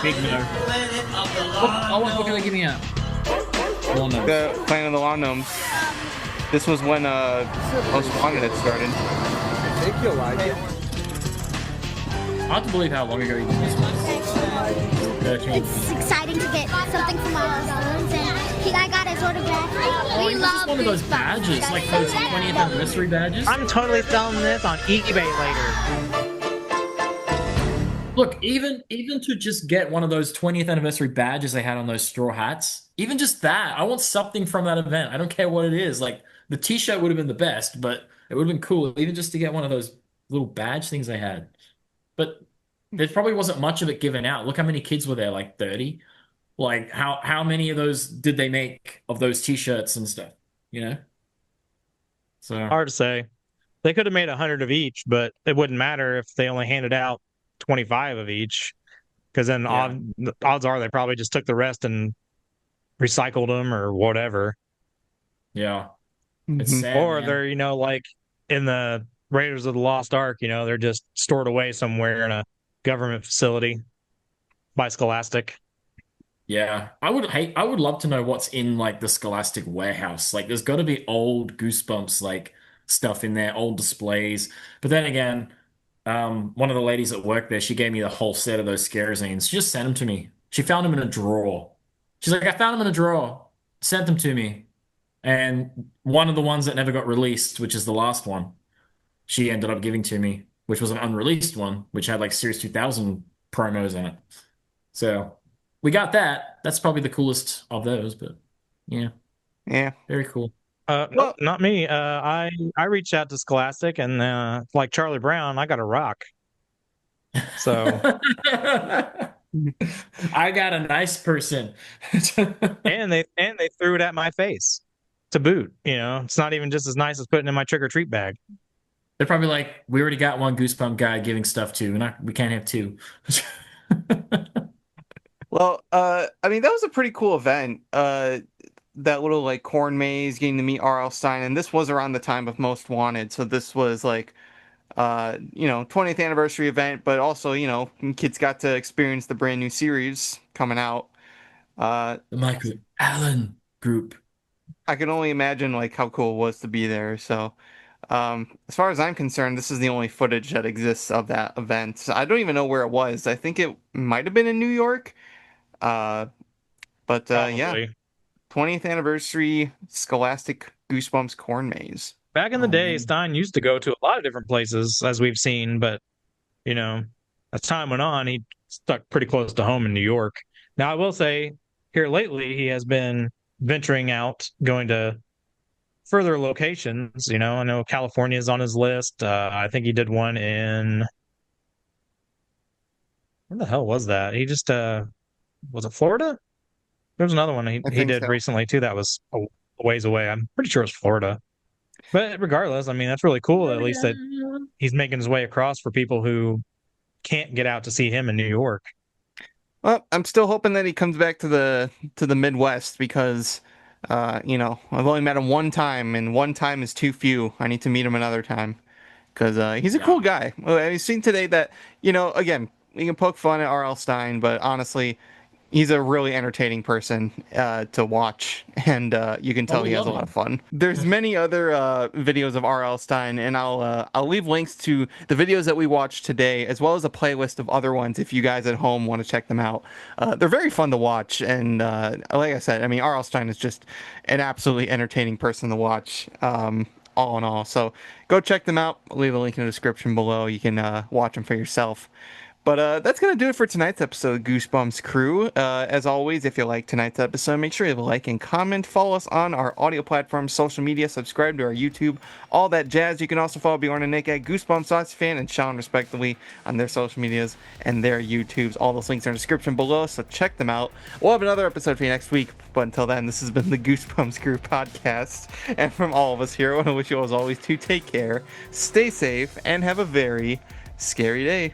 big no. What can they give me out? The Planet of the Lawn Gnomes. This was when Most Wanted had started. I think you'll like it. Hard to believe how long ago you did this one. It's exciting to get something from our stones, and I got his autograph. We It's love just one of those badges, like those 20th anniversary badges. I'm totally selling this on eBay later. Look, even to just get one of those 20th anniversary badges they had on those straw hats, even just that, I want something from that event. I don't care what it is. Like the T-shirt would have been the best, but it would have been cool even just to get one of those little badge things they had. But there probably wasn't much of it given out. Look how many kids were there, like 30. Like how many of those did they make of those T-shirts and stuff? You know. So Hard to say. They could have made 100 of each, but it wouldn't matter if they only handed out 25 of each, because then odds are they probably just took the rest and recycled them or whatever. Yeah. It's sad, Or man. they're, like in the Raiders of the Lost Ark, they're just stored away somewhere in a government facility by Scholastic. Yeah, I would love to know what's in like the Scholastic warehouse. Like, there's got to be old Goosebumps like stuff in there, old displays. But then again, one of the ladies that worked there, she gave me the whole set of those scare zines. She just sent them to me. She found them in a drawer. She's like, I found them in a drawer. Sent them to me. And one of the ones that never got released, which is the last one, she ended up giving to me, which was an unreleased one, which had like Series 2000 promos in it. So we got that. That's probably the coolest of those, but yeah. Yeah. Very cool. No, not me. I reached out to Scholastic, and like Charlie Brown, I got a rock. So I got a nice person. and they threw it at my face to boot. You know, it's not even just as nice as putting it in my trick or treat bag. They're probably like, we already got one Goosebump guy giving stuff to. We can't have two. Well, I mean, that was a pretty cool event. That little like corn maze, getting to meet R.L. Stine, and this was around the time of Most Wanted, so this was like 20th anniversary event, but also, kids got to experience the brand new series coming out. The Michael Allen group. I can only imagine like how cool it was to be there. So, as far as I'm concerned, this is the only footage that exists of that event. I don't even know where it was. I think it might have been in New York. Yeah, 20th anniversary Scholastic Goosebumps Corn Maze. Back in the day, Stine used to go to a lot of different places, as we've seen, but, as time went on, he stuck pretty close to home in New York. Now, I will say, here lately, he has been venturing out, going to further locations. I know California is on his list. I think he did one in... Where the hell was that? He just... was it Florida? There was another one he did recently, too, that was a ways away. I'm pretty sure it was Florida. But regardless, I mean, that's really cool, at least that he's making his way across for people who can't get out to see him in New York. Well, I'm still hoping that he comes back to the Midwest because, I've only met him one time, and one time is too few. I need to meet him another time because he's a cool guy. I've seen today that, again, we can poke fun at R.L. Stine, but honestly, he's a really entertaining person to watch, and you can tell he has a lot of fun. There's many other videos of R.L. Stine, and I'll leave links to the videos that we watched today, as well as a playlist of other ones if you guys at home want to check them out. They're very fun to watch, and like I said, I mean, R.L. Stine is just an absolutely entertaining person to watch, all in all. So go check them out. I'll leave a link in the description below. You can watch them for yourself. But that's going to do it for tonight's episode of Goosebumps Crew. As always, if you like tonight's episode, make sure you leave a like and comment. Follow us on our audio platforms, social media, subscribe to our YouTube, all that jazz. You can also follow Bjorn and Nick at Goosebumps Saucy Fan and Sean, respectively, on their social medias and their YouTubes. All those links are in the description below, so check them out. We'll have another episode for you next week. But until then, this has been the Goosebumps Crew Podcast. And from all of us here, I want to wish you, as always, to take care, stay safe, and have a very scary day.